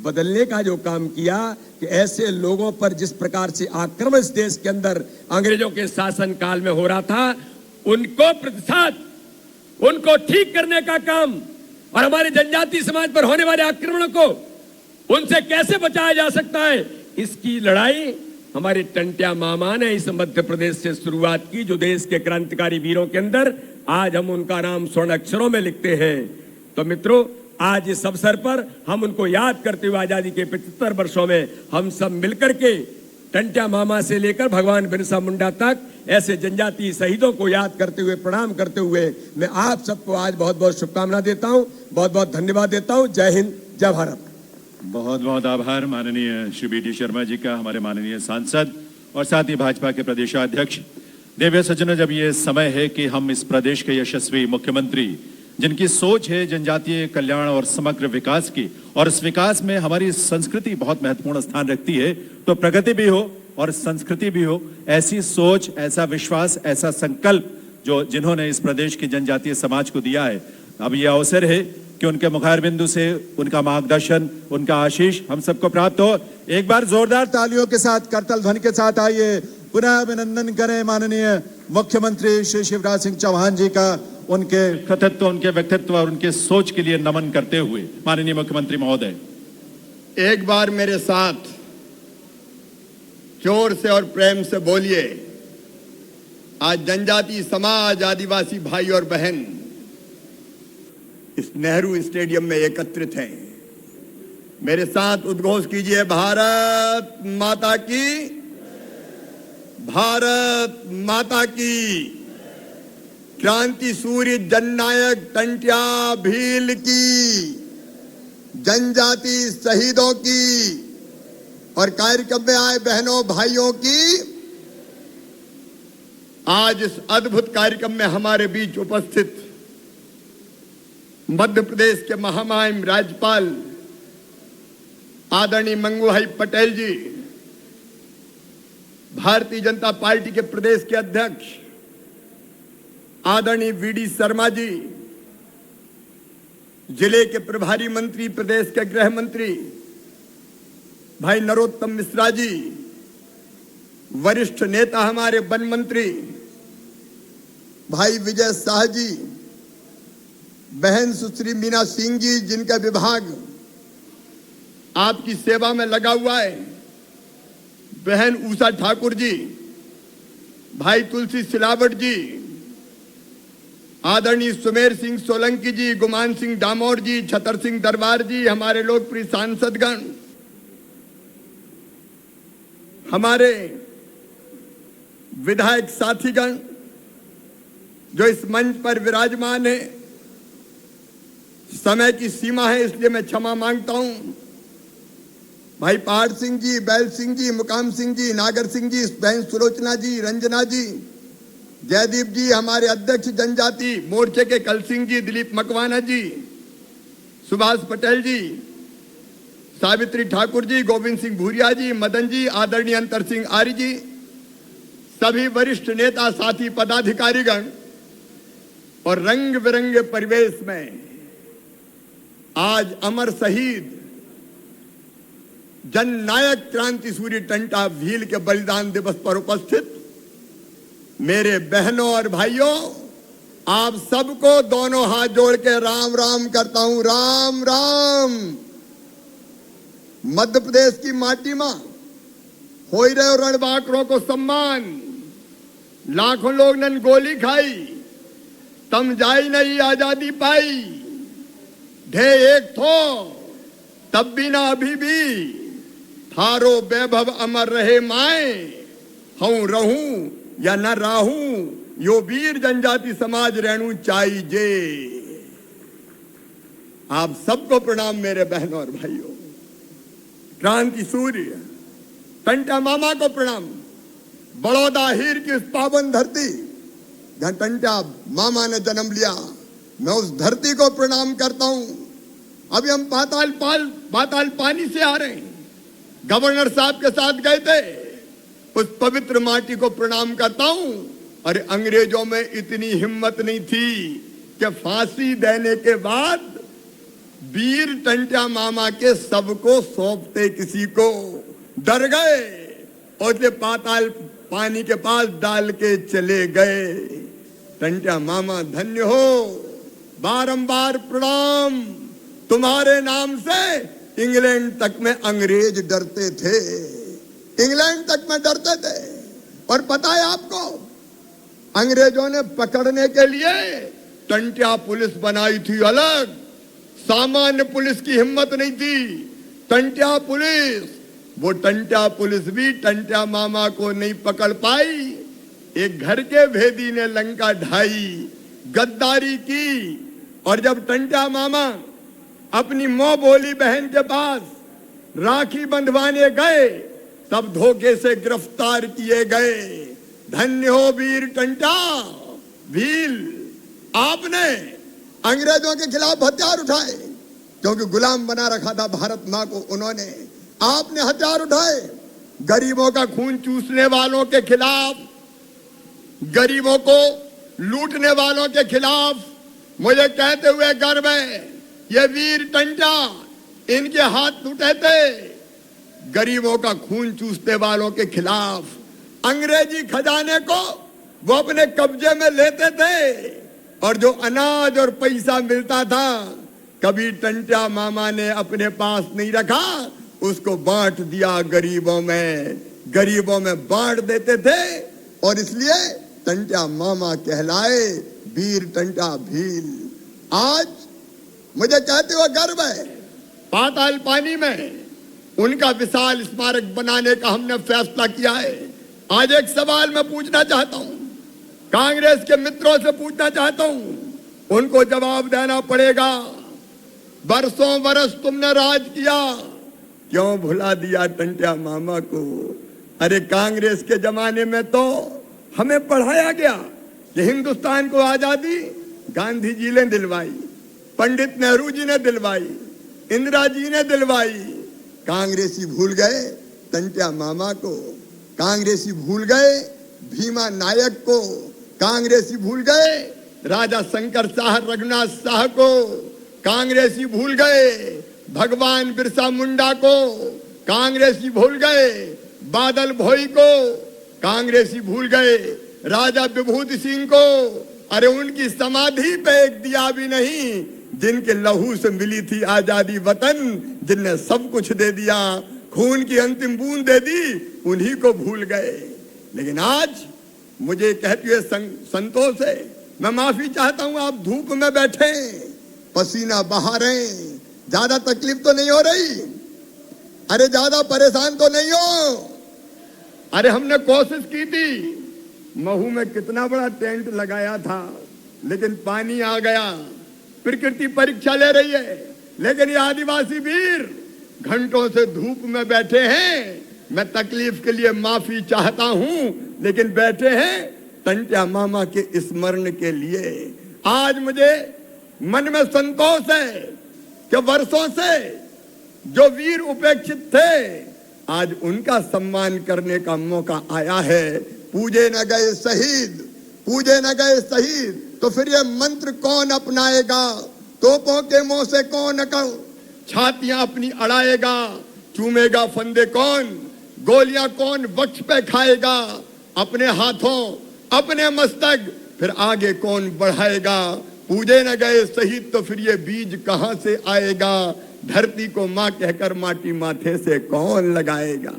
बदलने का जो काम किया कि ऐसे लोगों पर जिस प्रकार से आक्रमण इस देश के अंदर अंग्रेजों के शासन काल में हो रहा था, उनको प्रतिशत उनको ठीक करने का काम और हमारे जनजातीय समाज पर होने वाले आक्रमणों को उनसे कैसे बचाया जा सकता है, इसकी लड़ाई हमारे टंट्या मामा ने इस मध्य प्रदेश से शुरुआत की, जो देश के क्रांतिकारी वीरों के अंदर आज हम उनका नाम स्वर्ण अक्षरों में लिखते हैं। तो मित्रों, आज इस अवसर पर हम उनको याद करते हुए आजादी के 75 वर्षों में हम सब मिलकर के टंट्या मामा से लेकर भगवान बिरसा मुंडा तक ऐसे जनजातीय शहीदों को याद करते हुए, प्रणाम करते हुए मैं आप सबको आज बहुत बहुत शुभकामना देता हूं, बहुत बहुत धन्यवाद देता हूं। जय हिंद, जय भारत। बहुत बहुत आभार माननीय श्री बी डी शर्मा जी का, हमारे माननीय सांसद और साथ ही भाजपा के प्रदेशाध्यक्ष। देव्य सज्जनों, जब ये समय है कि हम इस प्रदेश के यशस्वी मुख्यमंत्री जिनकी सोच है जनजातीय कल्याण और समग्र विकास की, और इस विकास में हमारी संस्कृति बहुत महत्वपूर्ण स्थान रखती है, तो प्रगति भी हो और संस्कृति भी हो, ऐसी सोच, ऐसा विश्वास, ऐसा संकल्प जो जिन्होंने इस प्रदेश के जनजातीय समाज को दिया है, अब यह अवसर है कि उनके मुखार बिंदु से उनका मार्गदर्शन, उनका आशीष हम सबको प्राप्त हो। एक बार जोरदार तालियों के साथ, करताल ध्वनि के साथ आइए पुनः अभिनंदन करें माननीय मुख्यमंत्री श्री शिवराज सिंह चौहान जी का, उनके कृतित्व, उनके व्यक्तित्व और उनके सोच के लिए नमन करते हुए। माननीय मुख्यमंत्री महोदय, एक बार मेरे साथ जोर से और प्रेम से बोलिए। आज जनजातीय समाज, आदिवासी भाई और बहन इस नेहरू स्टेडियम में एकत्रित हैं। मेरे साथ उद्घोष कीजिए, भारत माता की, भारत माता की। क्रांति सूर्य जननायक टंट्या भील की, जनजाति शहीदों की और कार्यक्रम में आए बहनों भाइयों की। आज इस अद्भुत कार्यक्रम में हमारे बीच उपस्थित मध्य प्रदेश के महामहिम राज्यपाल आदरणीय मंगूभाई पटेल जी, भारतीय जनता पार्टी के प्रदेश के अध्यक्ष आदरणीय वी.डी. शर्मा जी, जिले के प्रभारी मंत्री, प्रदेश के गृह मंत्री भाई नरोत्तम मिश्रा जी, वरिष्ठ नेता हमारे वन मंत्री भाई विजय शाह जी, बहन सुश्री मीना सिंह जी, जिनका विभाग आपकी सेवा में लगा हुआ है, बहन उषा ठाकुर जी, भाई तुलसी सिलावट जी, आदरणीय सुमेर सिंह सोलंकी जी, गुमान सिंह डामोर जी, छतर सिंह दरबार जी, हमारे लोकप्रिय सांसदगण, हमारे विधायक साथीगण जो इस मंच पर विराजमान है। समय की सीमा है इसलिए मैं क्षमा मांगता हूं। भाई पहाड़ सिंह जी, बैल सिंह जी, मुकाम सिंह जी, नागर सिंह जी, बहन सुलोचना जी, रंजना जी, जयदीप जी, हमारे अध्यक्ष जनजाति मोर्चे के कल सिंह जी, दिलीप मकवाना जी, सुभाष पटेल जी, सावित्री ठाकुर जी, गोविंद सिंह भूरिया जी, मदन जी, आदरणीय अंतर सिंह आर्य जी, सभी वरिष्ठ नेता साथी पदाधिकारीगण और रंग बिरंगे परिवेश में आज अमर शहीद जननायक क्रांति सूर्य टंटा भील के बलिदान दिवस पर उपस्थित मेरे बहनों और भाइयों, आप सबको दोनों हाथ जोड़ के राम राम करता हूं। राम राम। मध्य प्रदेश की माटी में हो रहे रणबांकुरों को सम्मान, लाखों लोग ने गोली खाई, तम जाई नहीं आजादी पाई, ढे एक थो तब भी ना अभी भी, थारो वैभव अमर रहे माए, हूं रहूं या न राहूं, यो वीर जनजाति समाज रेणु चाहिए। आप सबको प्रणाम मेरे बहनों और भाइयों। क्रांति सूर्य टंटा मामा को प्रणाम। बड़ौदा हीर की उस पावन धरती जहां टंटा मामा ने जन्म लिया, मैं उस धरती को प्रणाम करता हूं। अभी हम पाताल पानी से आ रहे हैं, गवर्नर साहब के साथ गए थे, उस पवित्र माटी को प्रणाम करता हूं। अरे अंग्रेजों में इतनी हिम्मत नहीं थी कि फांसी देने के बाद वीर टंटा मामा के सबको सौंपते, किसी को डर गए और उसे पाताल पानी के पास डाल के चले गए। टंटा मामा धन्य हो, बारंबार प्रणाम। तुम्हारे नाम से इंग्लैंड तक में अंग्रेज डरते थे, इंग्लैंड तक में डरते थे। और पता है आपको, अंग्रेजों ने पकड़ने के लिए टंटिया पुलिस बनाई थी अलग, सामान्य पुलिस की हिम्मत नहीं थी। टंटिया पुलिस, वो टंटिया पुलिस भी टंटिया मामा को नहीं पकड़ पाई। एक घर के भेदी ने लंका ढाई, गद्दारी की। और जब टंटिया मामा अपनी मां बोली बहन के पास राखी बंधवाने गए, तब धोखे से गिरफ्तार किए गए। धन्य हो वीर टंटा भील, आपने अंग्रेजों के खिलाफ हथियार उठाए, क्योंकि गुलाम बना रखा था भारत मां को उन्होंने। आपने हथियार उठाए गरीबों का खून चूसने वालों के खिलाफ, गरीबों को लूटने वालों के खिलाफ। मुझे कहते हुए गर्व है, ये वीर टंटा, इनके हाथ टूटे थे गरीबों का खून चूसने वालों के खिलाफ। अंग्रेजी खजाने को वो अपने कब्जे में लेते थे, और जो अनाज और पैसा मिलता था कभी टंटा मामा ने अपने पास नहीं रखा, उसको बांट दिया गरीबों में, गरीबों में बांट देते थे। और इसलिए टंटा मामा कहलाए वीर टंटा भील। आज मुझे कहते हुए गर्व है, पाताल पानी में उनका विशाल स्मारक बनाने का हमने फैसला किया है। आज एक सवाल मैं पूछना चाहता हूं, कांग्रेस के मित्रों से पूछना चाहता हूं, उनको जवाब देना पड़ेगा। बरसों बरस तुमने राज किया, क्यों भुला दिया टंटिया मामा को? अरे कांग्रेस के जमाने में तो हमें पढ़ाया गया कि हिंदुस्तान को आजादी गांधी जी ने दिलवाई, पंडित नेहरू जी ने दिलवाई, इंदिरा जी ने दिलवाई। कांग्रेसी भूल गए टंटिया मामा को, कांग्रेसी भूल गए भीमा नायक को, कांग्रेसी भूल गए राजा शंकर शाह रघुनाथ शाह को, कांग्रेसी भूल गए भगवान बिरसा मुंडा को, कांग्रेसी भूल गए बादल भोई को, कांग्रेसी भूल गए राजा विभूति सिंह को, अरे उनकी समाधि पे एक दिया भी नहीं, जिनके लहू से मिली थी आजादी वतन, जिनने सब कुछ दे दिया, खून की अंतिम बूंद दे दी, उन्हीं को भूल गए। लेकिन आज मुझे कहते हुए संतोष है, मैं माफी चाहता हूं। आप धूप में बैठे, पसीना बहा रहे, ज्यादा तकलीफ तो नहीं हो रही? अरे ज्यादा परेशान तो नहीं हो? अरे हमने कोशिश की थी, महू में कितना बड़ा टेंट लगाया था, लेकिन पानी आ गया, प्रकृति परीक्षा ले रही है। लेकिन ये आदिवासी वीर घंटों से धूप में बैठे हैं। मैं तकलीफ के लिए माफी चाहता हूं, लेकिन बैठे हैं टंट्या मामा के स्मरण के लिए। आज मुझे मन में संतोष है कि वर्षों से जो वीर उपेक्षित थे, आज उनका सम्मान करने का मौका आया है। पूजे न गए शहीद, पूजे न गए शहीद, तो फिर ये मंत्र कौन अपनाएगा? तोपों के मुंह से कौन अकड़ छातियां अपनी अड़ाएगा? चूमेगा फंदे कौन? गोलियां कौन वक्ष पे खाएगा? अपने हाथों, अपने मस्तक, फिर आगे कौन बढ़ाएगा? पूजे न गए शहीद, तो फिर ये बीज कहां से आएगा? धरती को मां कहकर माटी माथे से कौन लगाएगा?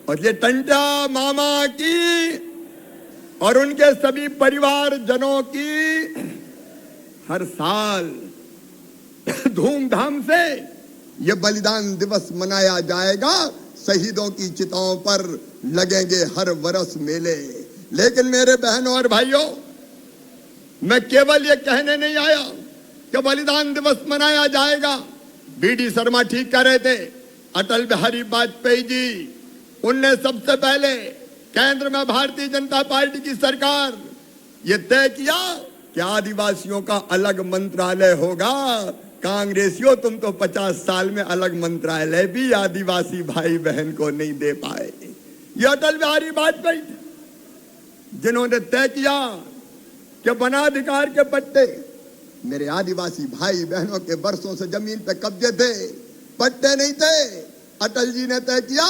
और ये टंट्या मामा की और उनके सभी परिवार जनों की हर साल धूमधाम से ये बलिदान दिवस मनाया जाएगा। शहीदों की चिताओं पर लगेंगे हर वर्ष मेले। लेकिन मेरे बहनों और भाइयों, मैं केवल ये कहने नहीं आया कि बलिदान दिवस मनाया जाएगा। बीडी शर्मा ठीक कह रहे थे, अटल बिहारी वाजपेयी जी, उनने सबसे पहले केंद्र में भारतीय जनता पार्टी की सरकार ये तय किया कि आदिवासियों का अलग मंत्रालय होगा। कांग्रेसियों, तुम तो 50 साल में अलग मंत्रालय भी आदिवासी भाई बहन को नहीं दे पाए। ये अटल बिहारी वाजपेयी थे जिन्होंने तय किया कि वनाधिकार के पट्टे, मेरे आदिवासी भाई बहनों के वर्षों से जमीन पे कब्जे थे, पट्टे नहीं थे। अटल जी ने तय किया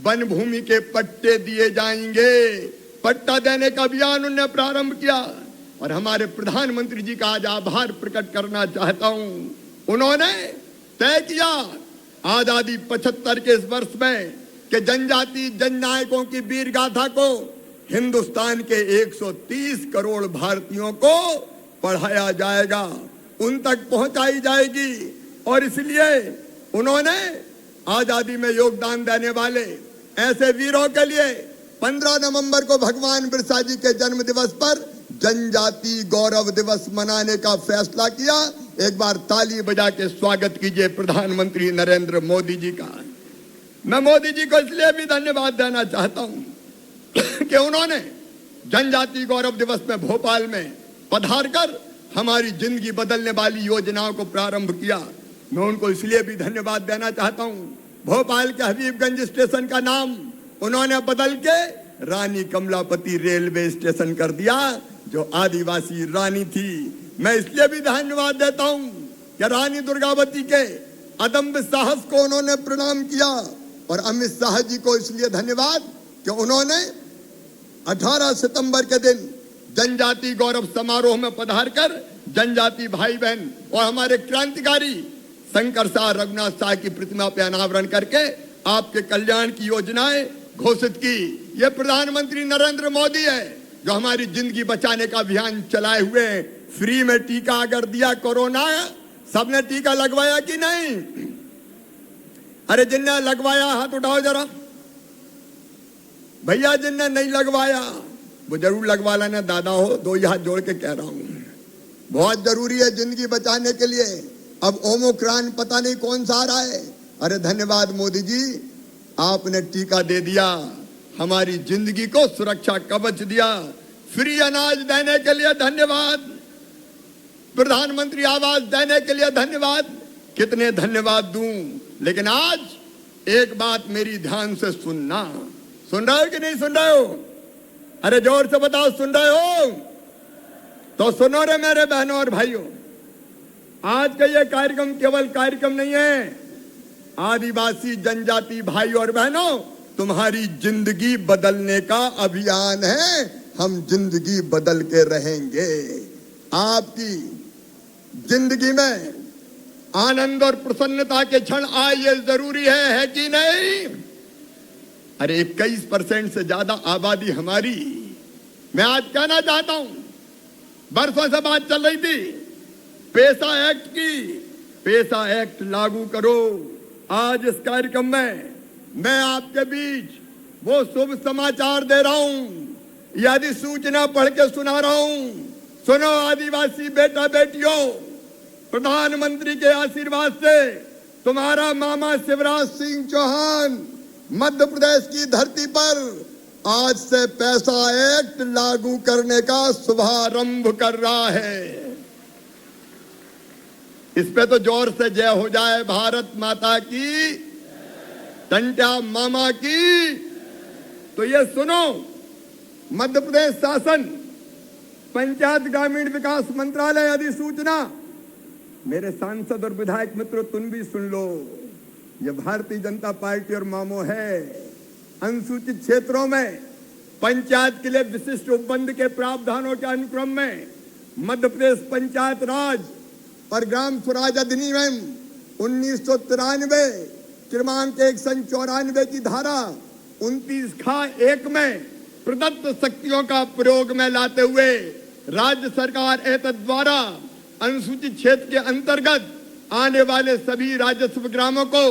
वन भूमि के पट्टे दिए जाएंगे। पट्टा देने का अभियान उन्होंने प्रारंभ किया। और हमारे प्रधानमंत्री जी का आज आभार प्रकट करना चाहता हूं। उन्होंने तय किया आजादी 75 के इस वर्ष में कि जनजाति जननायकों की वीर गाथा को हिंदुस्तान के 130 करोड़ भारतीयों को पढ़ाया जाएगा, उन तक पहुंचाई जाएगी। और इसलिए उन्होंने आजादी में योगदान देने वाले ऐसे वीरों के लिए 15 नवंबर को भगवान बिरसा जी के जन्म दिवस पर जनजाति गौरव दिवस मनाने का फैसला किया। एक बार ताली बजा के स्वागत कीजिए प्रधानमंत्री नरेंद्र मोदी जी का। मैं मोदी जी को इसलिए भी धन्यवाद देना चाहता हूं कि उन्होंने जनजाति गौरव दिवस में भोपाल में पधार कर हमारी जिंदगी बदलने वाली योजनाओं को प्रारंभ किया। मैं उनको इसलिए भी धन्यवाद देना चाहता हूं। भोपाल के हबीबगंज स्टेशन का नाम उन्होंने बदल के रानी कमलापति रेलवे स्टेशन कर दिया, जो आदिवासी रानी थी। मैं इसलिए भी धन्यवाद देता हूं कि रानी दुर्गावती के अदम्य साहस को उन्होंने प्रणाम किया। और अमित शाह जी को इसलिए धन्यवाद कि उन्होंने 18 सितंबर के दिन जनजाति गौरव समारोह में पधार कर जनजाति भाई बहन और हमारे क्रांतिकारी शंकर शाह रघुनाथ शाह की प्रतिमा पे अनावरण करके आपके कल्याण की योजनाएं घोषित की। ये प्रधानमंत्री नरेंद्र मोदी है जो हमारी जिंदगी बचाने का अभियान चलाए हुए। फ्री में टीका अगर दिया कोरोना, सबने टीका लगवाया कि नहीं? अरे जिनने लगवाया हाथ उठाओ जरा। भैया जिनने नहीं लगवाया वो जरूर लगवा लेना। दादा हो, दो हाथ जोड़ के कह रहा हूं, बहुत जरूरी है जिंदगी बचाने के लिए। अब ओमिक्रॉन पता नहीं कौन सा आ रहा है। अरे धन्यवाद मोदी जी, आपने टीका दे दिया, हमारी जिंदगी को सुरक्षा कवच दिया। फ्री अनाज देने के लिए धन्यवाद, प्रधानमंत्री आवास देने के लिए धन्यवाद। कितने धन्यवाद दूं, लेकिन आज एक बात मेरी ध्यान से सुनना। सुन रहे हो कि नहीं सुन रहे हो? अरे जोर से बताओ, सुन रहे हो? तो सुनो रे मेरे बहनों और भाइयों, आज का यह कार्यक्रम केवल कार्यक्रम नहीं है। आदिवासी जनजाति भाई और बहनों, तुम्हारी जिंदगी बदलने का अभियान है। हम जिंदगी बदल के रहेंगे। आपकी जिंदगी में आनंद और प्रसन्नता के क्षण आए, ये जरूरी है कि नहीं? अरे 21% से ज्यादा आबादी हमारी। मैं आज कहना चाहता हूं, बरसों से बात चल रही थी पैसा एक्ट की, पैसा एक्ट लागू करो। आज इस कार्यक्रम में मैं आपके बीच वो शुभ समाचार दे रहा हूं, यदि सूचना पढ़ के सुना रहा हूं। सुनो आदिवासी बेटा बेटियों, प्रधानमंत्री के आशीर्वाद से तुम्हारा मामा शिवराज सिंह चौहान मध्य प्रदेश की धरती पर आज से पैसा एक्ट लागू करने का शुभारंभ कर रहा है। इस पे तो जोर से जय हो जाए। भारत माता की, टंट्या मामा की। तो ये सुनो, मध्य प्रदेश शासन पंचायत ग्रामीण विकास मंत्रालय अधिसूचना, मेरे सांसद और विधायक मित्रों तुम भी सुन लो। ये भारतीय जनता पार्टी और मामो है। अनुसूचित क्षेत्रों में पंचायत के लिए विशिष्ट उपबंध के प्रावधानों के अनुक्रम में मध्य प्रदेश पंचायत राज और ग्राम स्वराज अधिनियम 1993 क्रमांक 194 की धारा 29(1) में प्रदत्त शक्तियों का प्रयोग में लाते हुए राज्य सरकार एतद द्वारा अनुसूचित क्षेत्र के अंतर्गत आने वाले सभी राजस्व ग्रामों को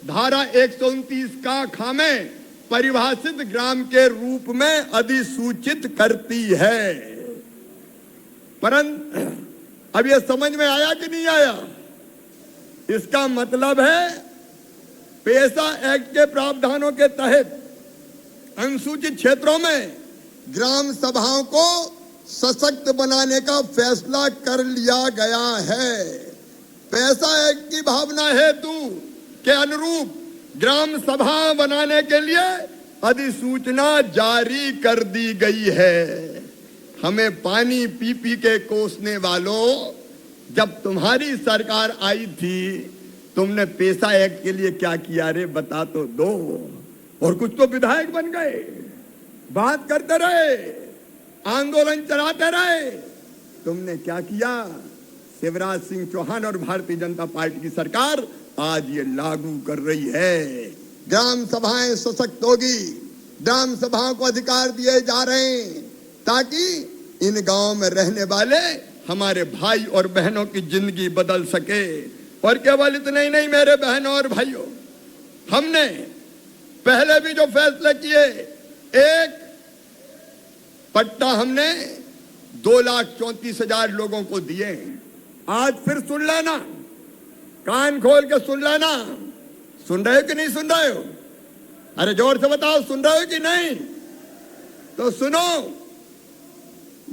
धारा 129 का खा में परिभाषित ग्राम के रूप में अधिसूचित करती है। परंतु अब यह समझ में आया कि नहीं आया? इसका मतलब है पैसा एक्ट के प्रावधानों के तहत अनुसूचित क्षेत्रों में ग्राम सभाओं को सशक्त बनाने का फैसला कर लिया गया है। पैसा एक्ट की भावना हेतु के अनुरूप ग्राम सभा बनाने के लिए अधिसूचना जारी कर दी गई है। हमें पानी पी पी के कोसने वालों, जब तुम्हारी सरकार आई थी तुमने पैसा एक्ट के लिए क्या किया रे बता तो दो। और कुछ तो विधायक बन गए, बात करते रहे, आंदोलन चलाते रहे। तुमने क्या किया? शिवराज सिंह चौहान और भारतीय जनता पार्टी की सरकार आज ये लागू कर रही है। ग्राम सभाएं सशक्त होगी, ग्राम सभाओं को अधिकार दिए जा रहे हैं ताकि इन गांवों में रहने वाले हमारे भाई और बहनों की जिंदगी बदल सके। और केवल इतना ही नहीं मेरे बहनों और भाइयों, हमने पहले भी जो फैसले किए, एक पट्टा हमने 2,34,000 लोगों को दिए। आज फिर सुन लेना, कान खोल के सुन लेना। सुन रहे हो कि नहीं सुन रहे हो? अरे जोर से बताओ, सुन रहे हो कि नहीं? तो सुनो,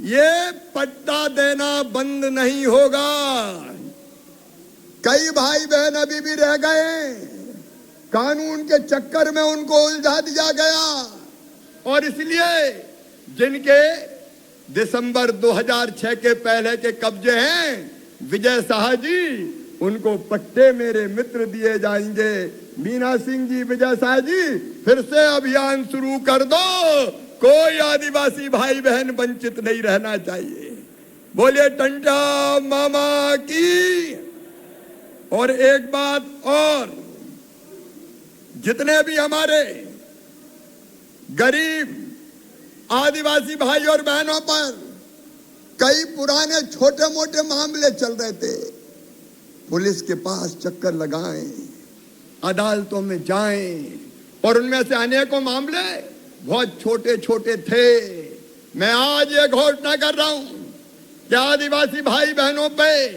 ये पट्टा देना बंद नहीं होगा। कई भाई बहन अभी भी रह गए, कानून के चक्कर में उनको उलझा दिया गया। और इसलिए जिनके दिसंबर 2006 के पहले के कब्जे हैं, विजय शाह जी, उनको पट्टे मेरे मित्र दिए जाएंगे। मीना सिंह जी, विजय शाह जी, फिर से अभियान शुरू कर दो। कोई आदिवासी भाई बहन वंचित नहीं रहना चाहिए। बोलिए टंट्या मामा की। और एक बात और, जितने भी हमारे गरीब आदिवासी भाई और बहनों पर कई पुराने छोटे मोटे मामले चल रहे थे, पुलिस के पास चक्कर लगाएं, अदालतों में जाएं, और उनमें से अनेकों मामले बहुत छोटे छोटे थे। मैं आज ये घोषणा कर रहा हूं कि आदिवासी भाई बहनों पे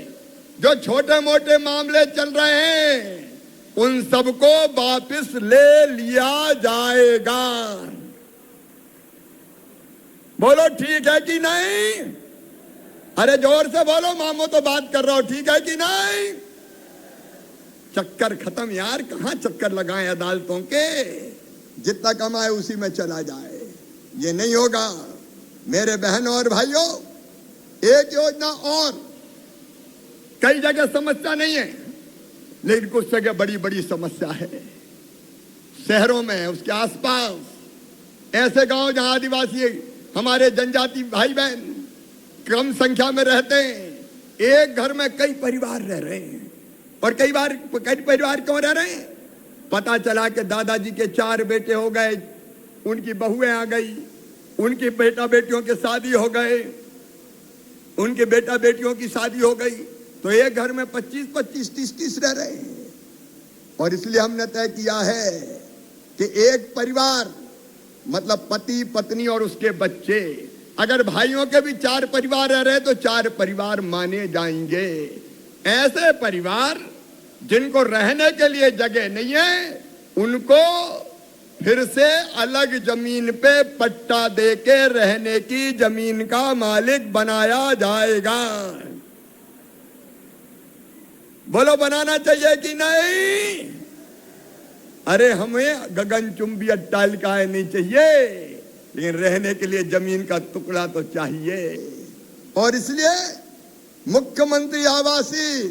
जो छोटे मोटे मामले चल रहे हैं, उन सबको वापस ले लिया जाएगा। बोलो ठीक है कि नहीं? अरे जोर से बोलो, मामो तो बात कर रहा हो, ठीक है कि नहीं? चक्कर खत्म यार, कहां चक्कर लगाएं अदालतों के? जितना कमाए उसी में चला जाए, ये नहीं होगा। मेरे बहनों और भाइयों, एक योजना और, कई जगह समस्या नहीं है, लेकिन कुछ जगह बड़ी बड़ी समस्या है। शहरों में, उसके आसपास ऐसे गांव जहां आदिवासी हमारे जनजाति भाई बहन कम संख्या में रहते हैं। एक घर में कई परिवार रह रहे हैं, और कई परिवार क्यों रह रहे हैं? पता चला कि दादाजी के 4 बेटे हो गए, उनकी बहुएं आ गई, उनकी बेटा बेटियों के शादी हो गए, उनके बेटा बेटियों की शादी हो गई, तो एक घर में 25-25, 30-30 रह रहे हैं। और इसलिए हमने तय किया है कि एक परिवार मतलब पति पत्नी और उसके बच्चे, अगर भाइयों के भी 4 परिवार रह रहे तो 4 परिवार माने जाएंगे। ऐसे परिवार जिनको रहने के लिए जगह नहीं है, उनको फिर से अलग जमीन पे पट्टा देके रहने की जमीन का मालिक बनाया जाएगा। बोलो, बनाना चाहिए कि नहीं? अरे हमें गगनचुंबी अट्टालिकाएं नहीं चाहिए, लेकिन रहने के लिए जमीन का टुकड़ा तो चाहिए। और इसलिए मुख्यमंत्री आवासीय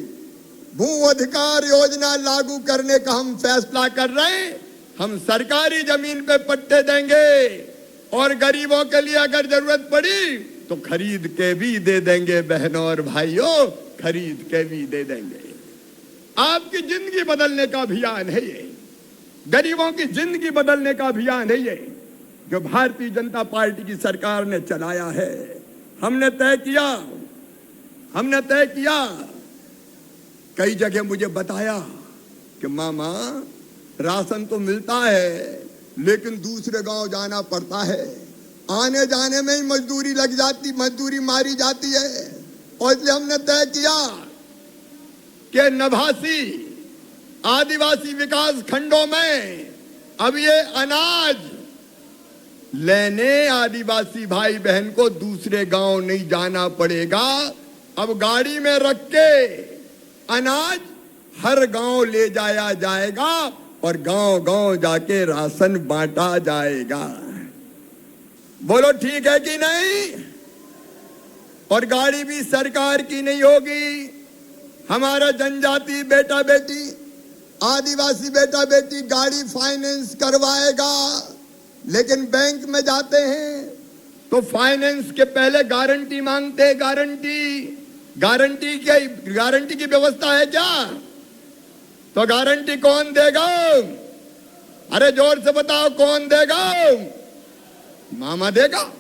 भू अधिकार योजना लागू करने का हम फैसला कर रहे हैं। हम सरकारी जमीन पे पट्टे देंगे, और गरीबों के लिए अगर जरूरत पड़ी तो खरीद के भी दे देंगे। बहनों और भाइयों, खरीद के भी दे देंगे। आपकी जिंदगी बदलने का अभियान है ये, गरीबों की जिंदगी बदलने का अभियान है ये, जो भारतीय जनता पार्टी की सरकार ने चलाया है। हमने तय किया, कई जगह मुझे बताया कि मामा राशन तो मिलता है, लेकिन दूसरे गांव जाना पड़ता है, आने जाने में ही मजदूरी मारी जाती है। और इसलिए हमने तय किया कि नभासी आदिवासी विकास खंडों में अब ये अनाज लेने आदिवासी भाई बहन को दूसरे गांव नहीं जाना पड़ेगा। अब गाड़ी में रख के अनाज हर गांव ले जाया जाएगा, और गांव-गांव जाके राशन बांटा जाएगा। बोलो, ठीक है कि नहीं? और गाड़ी भी सरकार की नहीं होगी। हमारा जनजाति बेटा बेटी, आदिवासी बेटा बेटी गाड़ी फाइनेंस करवाएगा, लेकिन बैंक में जाते हैं तो फाइनेंस के पहले गारंटी मांगते हैं। गारंटी की व्यवस्था है क्या? तो गारंटी कौन देगा? अरे जोर से बताओ, कौन देगा? मामा देगा।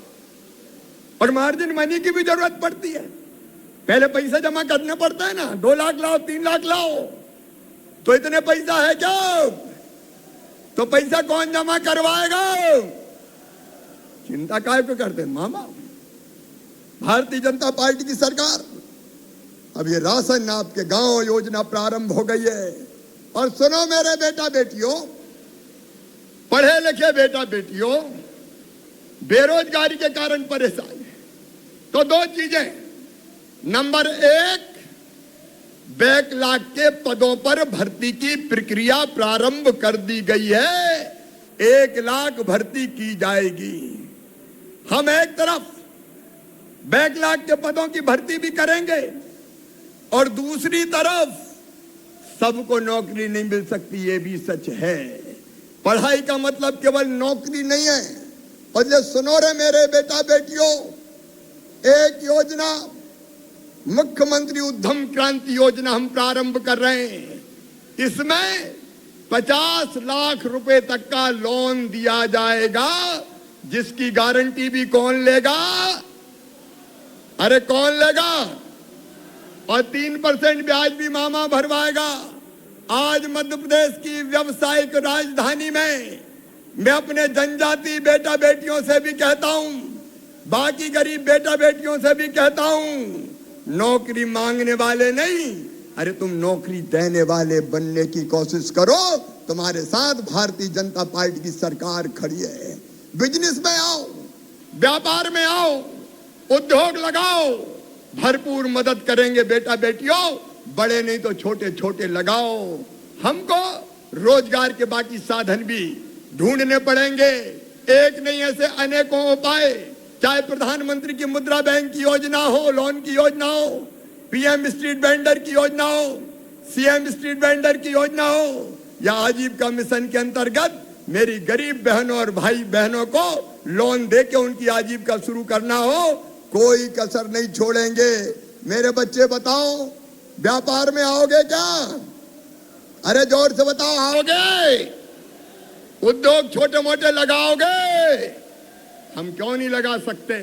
और मार्जिन मनी की भी जरूरत पड़ती है, पहले पैसा जमा करना पड़ता है ना। 2 लाख लाओ, 3 लाख लाओ, तो इतने पैसा है क्या? तो पैसा कौन जमा करवाएगा? चिंता काय को करते हैं मामा? भारतीय जनता पार्टी की सरकार अब ये राशन आपके गांव योजना प्रारंभ हो गई है। और सुनो मेरे बेटा बेटियों, पढ़े लिखे बेटा बेटियों, बेरोजगारी के कारण परेशान है, तो 2 चीजें। नंबर 1, बैकलॉग के पदों पर भर्ती की प्रक्रिया प्रारंभ कर दी गई है। 1 लाख भर्ती की जाएगी। हम एक तरफ बैकलॉग के पदों की भर्ती भी करेंगे, और दूसरी तरफ सबको नौकरी नहीं मिल सकती, ये भी सच है। पढ़ाई का मतलब केवल नौकरी नहीं है। और ये सुनो रे मेरे बेटा बेटियों, एक योजना मुख्यमंत्री उद्यम क्रांति योजना हम प्रारंभ कर रहे हैं। इसमें 50 लाख रुपए तक का लोन दिया जाएगा, जिसकी गारंटी भी कौन लेगा? अरे कौन लेगा? और 3% ब्याज भी मामा भरवाएगा। आज मध्य प्रदेश की व्यावसायिक राजधानी में मैं अपने जनजाति बेटा बेटियों से भी कहता हूं, बाकी गरीब बेटा बेटियों से भी कहता हूं, नौकरी मांगने वाले नहीं, अरे तुम नौकरी देने वाले बनने की कोशिश करो। तुम्हारे साथ भारतीय जनता पार्टी की सरकार खड़ी है। बिजनेस में आओ, व्यापार में आओ, उद्योग लगाओ, भरपूर मदद करेंगे बेटा बेटियों। बड़े नहीं तो छोटे छोटे लगाओ। हमको रोजगार के बाकी साधन भी ढूंढने पड़ेंगे। एक नहीं, ऐसे अनेकों उपाय, चाहे प्रधानमंत्री की मुद्रा बैंक की योजना हो, लोन की योजना हो, पीएम स्ट्रीट वेंडर की योजना हो, सीएम स्ट्रीट वेंडर की योजना हो, या आजीविका मिशन के अंतर्गत मेरी गरीब बहनों और भाई बहनों को लोन दे के उनकी आजीविका शुरू करना हो, कोई कसर नहीं छोड़ेंगे। मेरे बच्चे बताओ, व्यापार में आओगे क्या? अरे जोर से बताओ, आओगे? उद्योग छोटे मोटे लगाओगे? हम क्यों नहीं लगा सकते?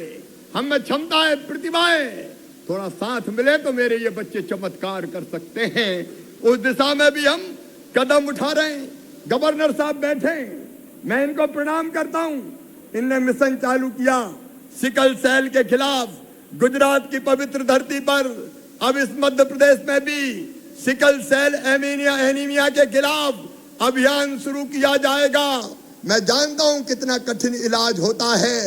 हम में क्षमता है, प्रतिभा है, थोड़ा साथ मिले तो मेरे ये बच्चे चमत्कार कर सकते हैं। उस दिशा में भी हम कदम उठा रहे हैं। गवर्नर साहब बैठे, मैं इनको प्रणाम करता हूं। इनने मिशन चालू किया सिकल सेल के खिलाफ गुजरात की पवित्र धरती पर। अब इस मध्य प्रदेश में भी सिकल सेल एनीमिया के खिलाफ अभियान शुरू किया जाएगा। मैं जानता हूं कितना कठिन इलाज होता है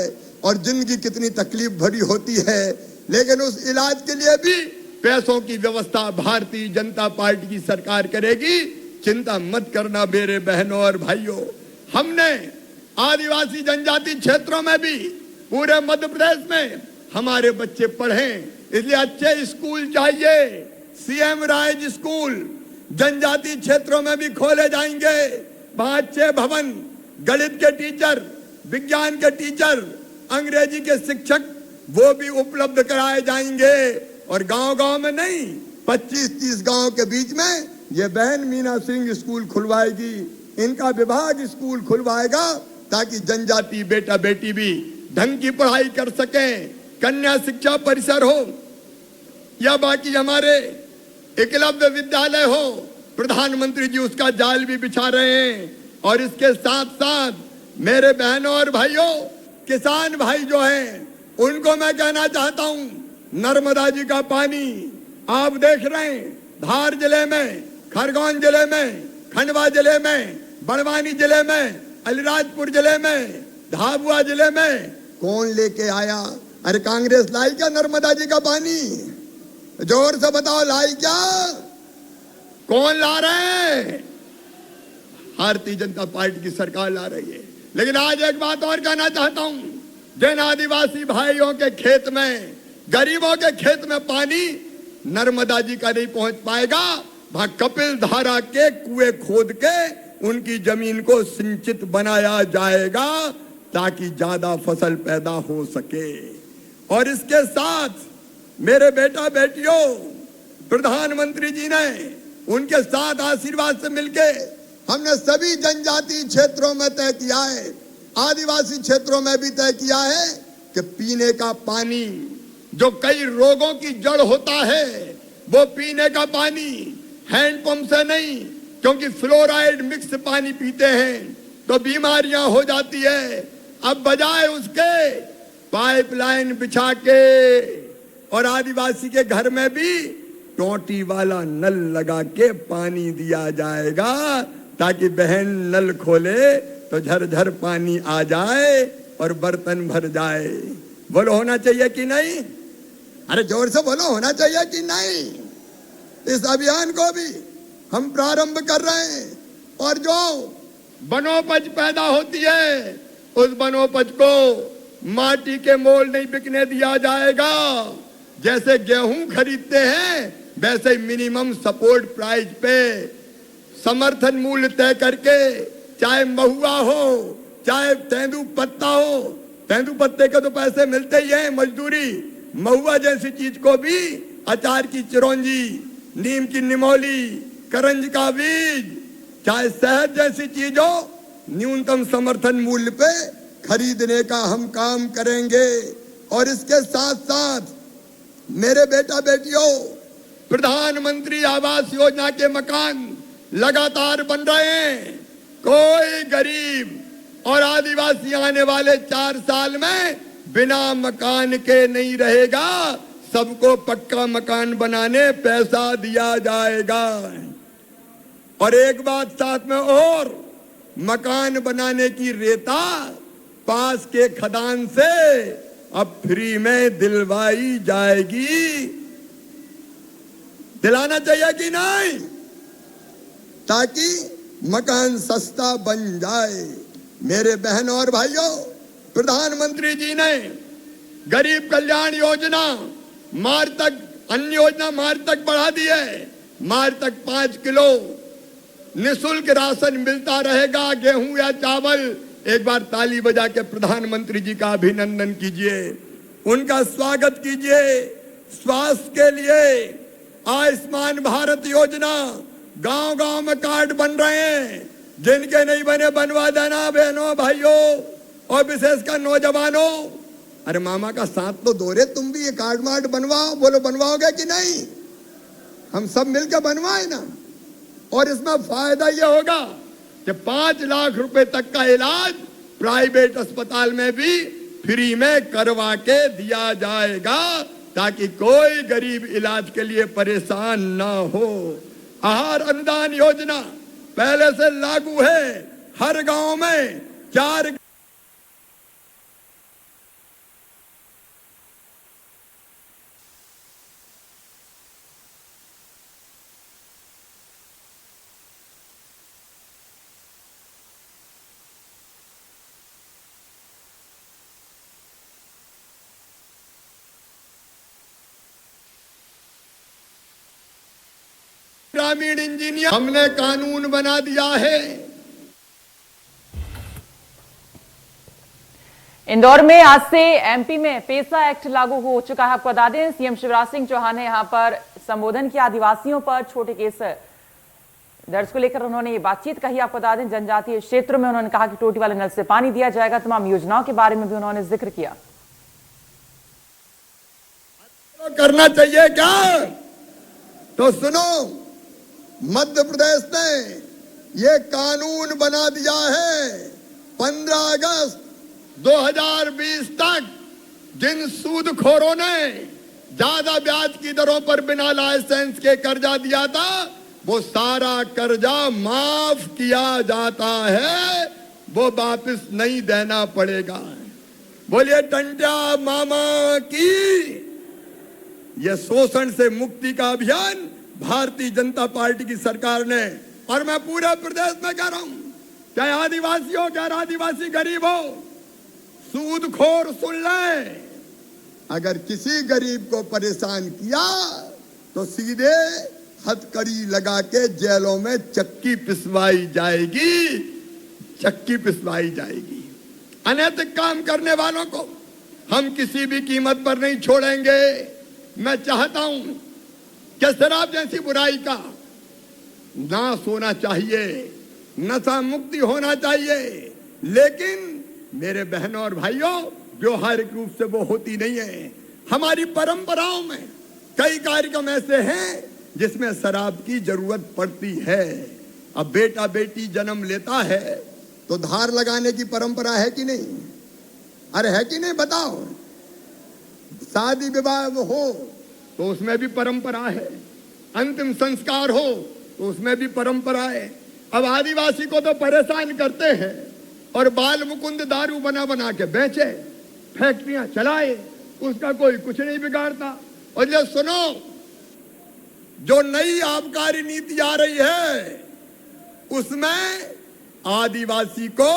और जिंदगी कितनी तकलीफ भरी होती है, लेकिन उस इलाज के लिए भी पैसों की व्यवस्था भारतीय जनता पार्टी की सरकार करेगी। चिंता मत करना मेरे बहनों और भाइयों। हमने आदिवासी जनजाति क्षेत्रों में भी पूरे मध्य प्रदेश में हमारे बच्चे पढ़े, इसलिए अच्छे स्कूल चाहिए। सीएम राइज स्कूल जनजाति क्षेत्रों में भी खोले जाएंगे। वहां अच्छे भवन, गणित के टीचर, विज्ञान के टीचर, अंग्रेजी के शिक्षक वो भी उपलब्ध कराए जाएंगे। और गांव-गांव में नहीं, 25-30 गांव के बीच में ये बहन मीना सिंह स्कूल खुलवाएगी, इनका विभाग स्कूल खुलवाएगा ताकि जनजाति बेटा बेटी भी ढंग की पढ़ाई कर सकें। कन्या शिक्षा परिसर हो या बाकी हमारे एकलव्य विद्यालय हो, प्रधानमंत्री जी उसका जाल भी बिछा रहे हैं। और इसके साथ साथ मेरे बहनों और भाइयों, किसान भाई जो हैं, उनको मैं कहना चाहता हूं, नर्मदा जी का पानी आप देख रहे हैं, धार जिले में, खरगोन जिले में, खंडवा जिले में, बड़वानी जिले में, अलीराजपुर जिले में, झाबुआ जिले में कौन लेके आया? अरे कांग्रेस लाई क्या नर्मदा जी का पानी? जोर से बताओ, लाई क्या? कौन ला रहे हैं? भारतीय जनता पार्टी की सरकार ला रही है। लेकिन आज एक बात और कहना चाहता हूं, जिन आदिवासी भाइयों के खेत में, गरीबों के खेत में पानी नर्मदा जी का नहीं पहुंच पाएगा, वहां कपिल धारा के कुएं खोद के उनकी जमीन को सिंचित बनाया जाएगा ताकि ज्यादा फसल पैदा हो सके। और इसके साथ मेरे बेटा बेटियों, प्रधानमंत्री जी ने उनके साथ आशीर्वाद से मिलके हमने सभी जनजाति क्षेत्रों में तय किया है, आदिवासी क्षेत्रों में भी तय किया है कि पीने का पानी, जो कई रोगों की जड़ होता है, वो पीने का पानी हैंडपंप से नहीं, क्योंकि फ्लोराइड मिक्स पानी पीते हैं तो बीमारियां हो जाती है। अब बजाय उसके पाइपलाइन बिछा के और आदिवासी के घर में भी टोटी वाला नल लगा के पानी दिया जाएगा ताकि बहन नल खोले तो झरझर पानी आ जाए और बर्तन भर जाए। बोलो होना चाहिए कि नहीं? अरे जोर से बोलो, होना चाहिए कि नहीं? इस अभियान को भी हम प्रारंभ कर रहे हैं। और जो वनोपज पैदा होती है, उस वनोपज को माटी के मोल नहीं बिकने दिया जाएगा। जैसे गेहूं खरीदते हैं, वैसे ही मिनिमम सपोर्ट प्राइस पे समर्थन मूल्य तय करके, चाहे महुआ हो, चाहे तेंदू पत्ता हो, तेंदू पत्ते के तो पैसे मिलते ही हैं, मजदूरी, महुआ जैसी चीज को भी, अचार की चिरौंजी, नीम की निमोली, करंज का बीज, चाहे शहद जैसी चीज हो, न्यूनतम समर्थन मूल्य पे खरीदने का हम काम करेंगे। और इसके साथ साथ मेरे बेटा बेटियों, प्रधानमंत्री आवास योजना के मकान लगातार बन रहे हैं। कोई गरीब और आदिवासी आने वाले 4 साल में बिना मकान के नहीं रहेगा। सबको पक्का मकान बनाने पैसा दिया जाएगा। और एक बात साथ में और, मकान बनाने की रेता पास के खदान से अब फ्री में दिलवाई जाएगी। दिलाना चाहिए कि नहीं? ताकि मकान सस्ता बन जाए। मेरे बहनों और भाइयों, प्रधानमंत्री जी ने गरीब कल्याण योजना मार्च तक, अन्य योजना मार्च तक बढ़ा दी है। मार्च तक 5 किलो निःशुल्क राशन मिलता रहेगा, गेहूं या चावल। एक बार ताली बजा के प्रधानमंत्री जी का अभिनंदन कीजिए, उनका स्वागत कीजिए। स्वास्थ्य के लिए आयुष्मान भारत योजना, गांव गांव में कार्ड बन रहे हैं, जिनके नहीं बने बनवा देना बहनों भाइयों और विशेषकर नौजवानों। अरे मामा का साथ तो दो रे, तुम भी ये कार्ड मार्ड बनवाओ। बोलो बनवाओगे कि नहीं? हम सब मिलकर बनवाए ना। और इसमें फायदा ये होगा कि 5 लाख रुपए तक का इलाज प्राइवेट अस्पताल में भी फ्री में करवा के दिया जाएगा, ताकि कोई गरीब इलाज के लिए परेशान ना हो। आहार अनुदान योजना पहले से लागू है, हर गांव में 4 ग्रामीण इंजीनियर हमने कानून बना दिया है। इंदौर में आज से एमपी में पेसा एक्ट लागू हो चुका है। आपको बता दें, सीएम शिवराज सिंह चौहान ने यहां पर संबोधन किया। आदिवासियों पर छोटे केस दर्ज को लेकर उन्होंने ये बातचीत कही। आपको बता दें, जनजातीय क्षेत्रों में उन्होंने कहा कि टोटी वाले नल से पानी दिया जाएगा। तमाम योजनाओं के बारे में भी उन्होंने जिक्र किया। करना चाहिए क्या? तो सुनो, मध्य प्रदेश ने ये कानून बना दिया है 15 अगस्त 2020 तक जिन सूदखोरों ने ज्यादा ब्याज की दरों पर बिना लाइसेंस के कर्जा दिया था, वो सारा कर्जा माफ किया जाता है, वो वापस नहीं देना पड़ेगा। बोलिए टंट्या मामा की। यह शोषण से मुक्ति का अभियान भारतीय जनता पार्टी की सरकार ने, और मैं पूरे प्रदेश में कह रहा हूं, चाहे आदिवासी हो, चाहे आदिवासी गरीब हो, सूदखोर सुन ले, अगर किसी गरीब को परेशान किया तो सीधे हथकड़ी लगा के जेलों में चक्की पिसवाई जाएगी, चक्की पिसवाई जाएगी। अनैतिक काम करने वालों को हम किसी भी कीमत पर नहीं छोड़ेंगे। मैं चाहता हूं कि शराब जैसी बुराई का नाश होना चाहिए, नशा मुक्ति होना चाहिए, लेकिन मेरे बहनों और भाइयों, व्यवहारिक रूप से वो होती नहीं है। हमारी परंपराओं में कई कार्यक्रम ऐसे हैं जिसमें शराब की जरूरत पड़ती है। अब बेटा बेटी जन्म लेता है तो धार लगाने की परंपरा है कि नहीं? अरे है कि नहीं बताओ? शादी विवाह हो तो उसमें भी परंपरा है, अंतिम संस्कार हो तो उसमें भी परंपरा है। अब आदिवासी को तो परेशान करते हैं और बाल मुकुंद दारू बना बना के बेचे, फैक्ट्रियां चलाए, उसका कोई कुछ नहीं बिगाड़ता। और ये सुनो, जो नई आबकारी नीति आ रही है उसमें आदिवासी को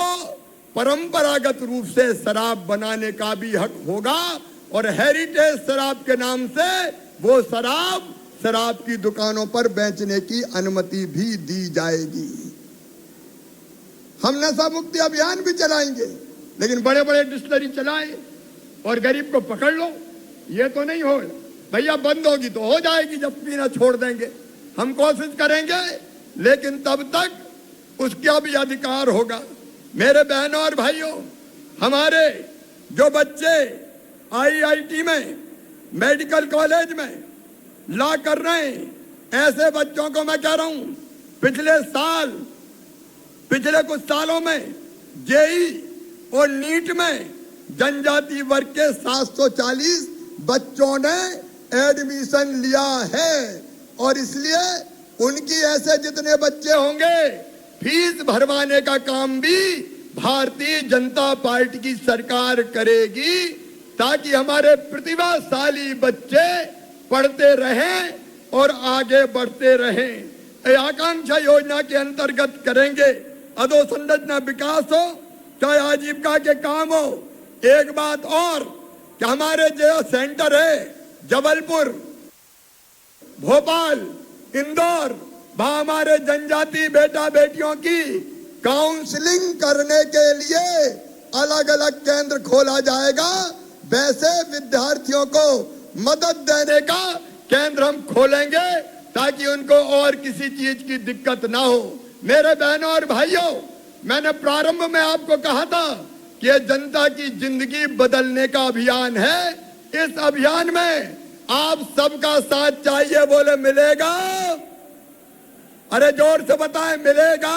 परंपरागत रूप से शराब बनाने का भी हक होगा, और हेरिटेज शराब के नाम से वो शराब की दुकानों पर बेचने की अनुमति भी दी जाएगी। हम नशा मुक्ति अभियान भी चलाएंगे, लेकिन बड़े बड़े डिस्टिलरी चलाए और गरीब को पकड़ लो, ये तो नहीं हो भैया। बंद होगी तो हो जाएगी, जब पीना छोड़ देंगे। हम कोशिश करेंगे, लेकिन तब तक उसका भी अधिकार होगा। मेरे बहनों और भाइयों, हमारे जो बच्चे IIT में, मेडिकल कॉलेज में लॉ कर रहे हैं, ऐसे बच्चों को मैं कह रहा हूं, पिछले कुछ सालों में JEE और नीट में जनजाति वर्ग के 740 बच्चों ने एडमिशन लिया है, और इसलिए उनकी ऐसे जितने बच्चे होंगे, फीस भरवाने का काम भी भारतीय जनता पार्टी की सरकार करेगी, ताकि हमारे प्रतिभाशाली बच्चे पढ़ते रहें और आगे बढ़ते रहें। आकांक्षा योजना के अंतर्गत करेंगे, अधोसंरचना विकास हो, चाहे आजीविका के काम हो। एक बात और कि हमारे जो सेंटर है जबलपुर, भोपाल, इंदौर, वहां हमारे जनजाति बेटा बेटियों की काउंसलिंग करने के लिए अलग अलग केंद्र खोला जाएगा। वैसे विद्यार्थियों को मदद देने का केंद्र हम खोलेंगे ताकि उनको और किसी चीज की दिक्कत ना हो। मेरे बहनों और भाइयों, मैंने प्रारंभ में आपको कहा था कि यह जनता की जिंदगी बदलने का अभियान है। इस अभियान में आप सबका साथ चाहिए। बोले मिलेगा? अरे जोर से बताएं, मिलेगा?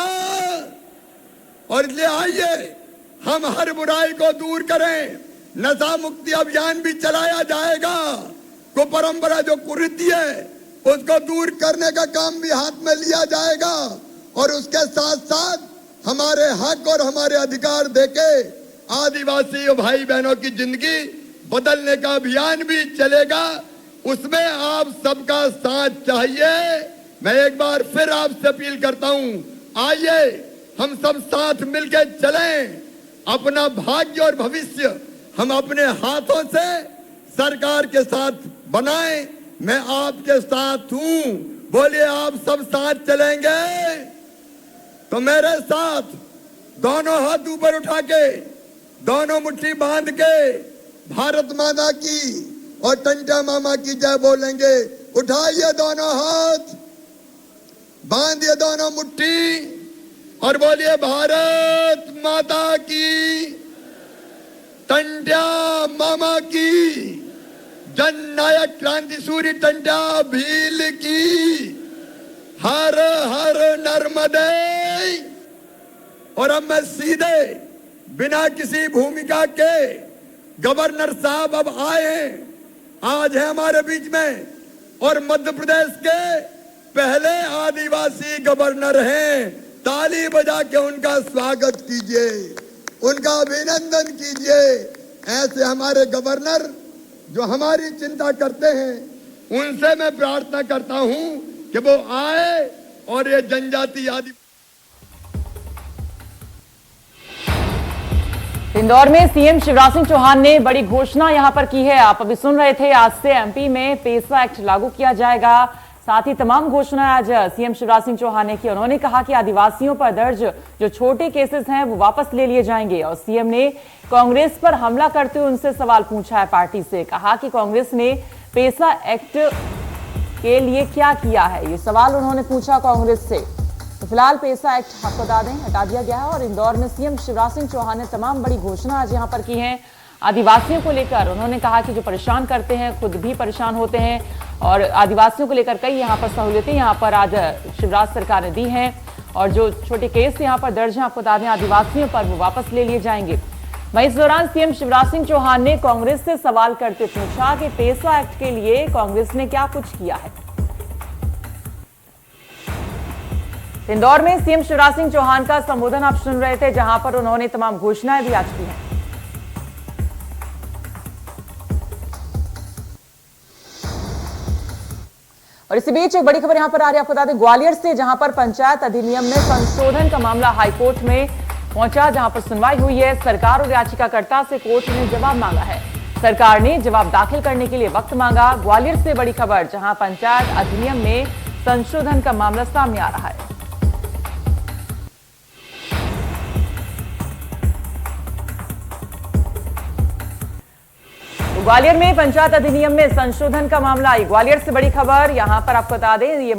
और इसलिए आइए हम हर बुराई को दूर करें। नशा मुक्ति अभियान भी चलाया जाएगा। कुपरंपरा जो कुरीति है उसको दूर करने का काम भी हाथ में लिया जाएगा। और उसके साथ साथ हमारे हक और हमारे अधिकार देके आदिवासी भाई बहनों की जिंदगी बदलने का अभियान भी चलेगा। उसमें आप सबका साथ चाहिए। मैं एक बार फिर आपसे अपील करता हूं, आइए हम सब साथ मिलकर चलें। अपना भाग्य और भविष्य हम अपने हाथों से सरकार के साथ बनाएं। मैं आपके साथ हूं। बोलिए आप सब साथ चलेंगे? तो मेरे साथ दोनों हाथ ऊपर उठा के, दोनों मुट्ठी बांध के भारत माता की और टंट्या मामा की जय बोलेंगे। उठाइए दोनों हाथ, बांधिए दोनों मुट्ठी और बोलिए भारत माता की, टंट्या मामा की, जननायक क्रांति सूर्य टंट्या भील की, हर हर नर्मदे। और अब मैं सीधे बिना किसी भूमिका के गवर्नर साहब अब आए हैं, आज है हमारे बीच में और मध्य प्रदेश के पहले आदिवासी गवर्नर हैं। ताली बजा के उनका स्वागत कीजिए, उनका अभिनंदन कीजिए। ऐसे हमारे गवर्नर जो हमारी चिंता करते हैं, उनसे मैं प्रार्थना करता हूं कि वो आए और ये जनजाति आदि। इंदौर में सीएम शिवराज सिंह चौहान ने बड़ी घोषणा यहां पर की है। आप अभी सुन रहे थे, आज से एमपी में पेसा एक्ट लागू किया जाएगा। साथ ही तमाम घोषणाएं आज सीएम शिवराज सिंह चौहान ने की। उन्होंने कहा कि आदिवासियों पर दर्ज जो छोटे केसेस हैं वो वापस ले लिए जाएंगे। और सीएम ने कांग्रेस पर हमला करते हुए उनसे सवाल पूछा है पार्टी से। कहा कि कांग्रेस ने पेसा एक्ट के लिए क्या किया है, ये सवाल उन्होंने पूछा कांग्रेस से। तो फिलहाल पेसा एक्ट आपको बता दें हटा दिया गया है। और इंदौर में सीएम शिवराज सिंह चौहान ने तमाम बड़ी घोषणा आज यहाँ पर की हैं आदिवासियों को लेकर। उन्होंने कहा कि जो परेशान करते हैं खुद भी परेशान होते हैं और आदिवासियों को लेकर कई यहाँ पर सहूलियतें यहाँ पर आज शिवराज सरकार ने दी हैं। और जो छोटे केस यहाँ पर दर्ज हैं आपको बता दें आदिवासियों पर, वो वापस ले लिए जाएंगे। वहीं इस दौरान सीएम शिवराज सिंह चौहान ने कांग्रेस से सवाल करते पूछा कि पेसा एक्ट के लिए कांग्रेस ने क्या कुछ किया है। इंदौर में सीएम शिवराज सिंह चौहान का संबोधन आप सुन रहे थे, जहां पर उन्होंने तमाम घोषणाएं भी आज की हैं। और इसी बीच एक बड़ी खबर यहां पर आ रही है, आपको बता दें ग्वालियर से, जहां पर पंचायत अधिनियम में संशोधन का मामला हाईकोर्ट में पहुंचा, जहां पर सुनवाई हुई है। सरकार और याचिकाकर्ता से कोर्ट ने जवाब मांगा है। सरकार ने जवाब दाखिल करने के लिए वक्त मांगा। ग्वालियर से बड़ी खबर, जहां पंचायत अधिनियम में संशोधन का मामला सामने आ रहा है। ग्वालियर में पंचायत अधिनियम में संशोधन का मामला आई। ग्वालियर से बड़ी खबर, यहां पर आपको बता दें ये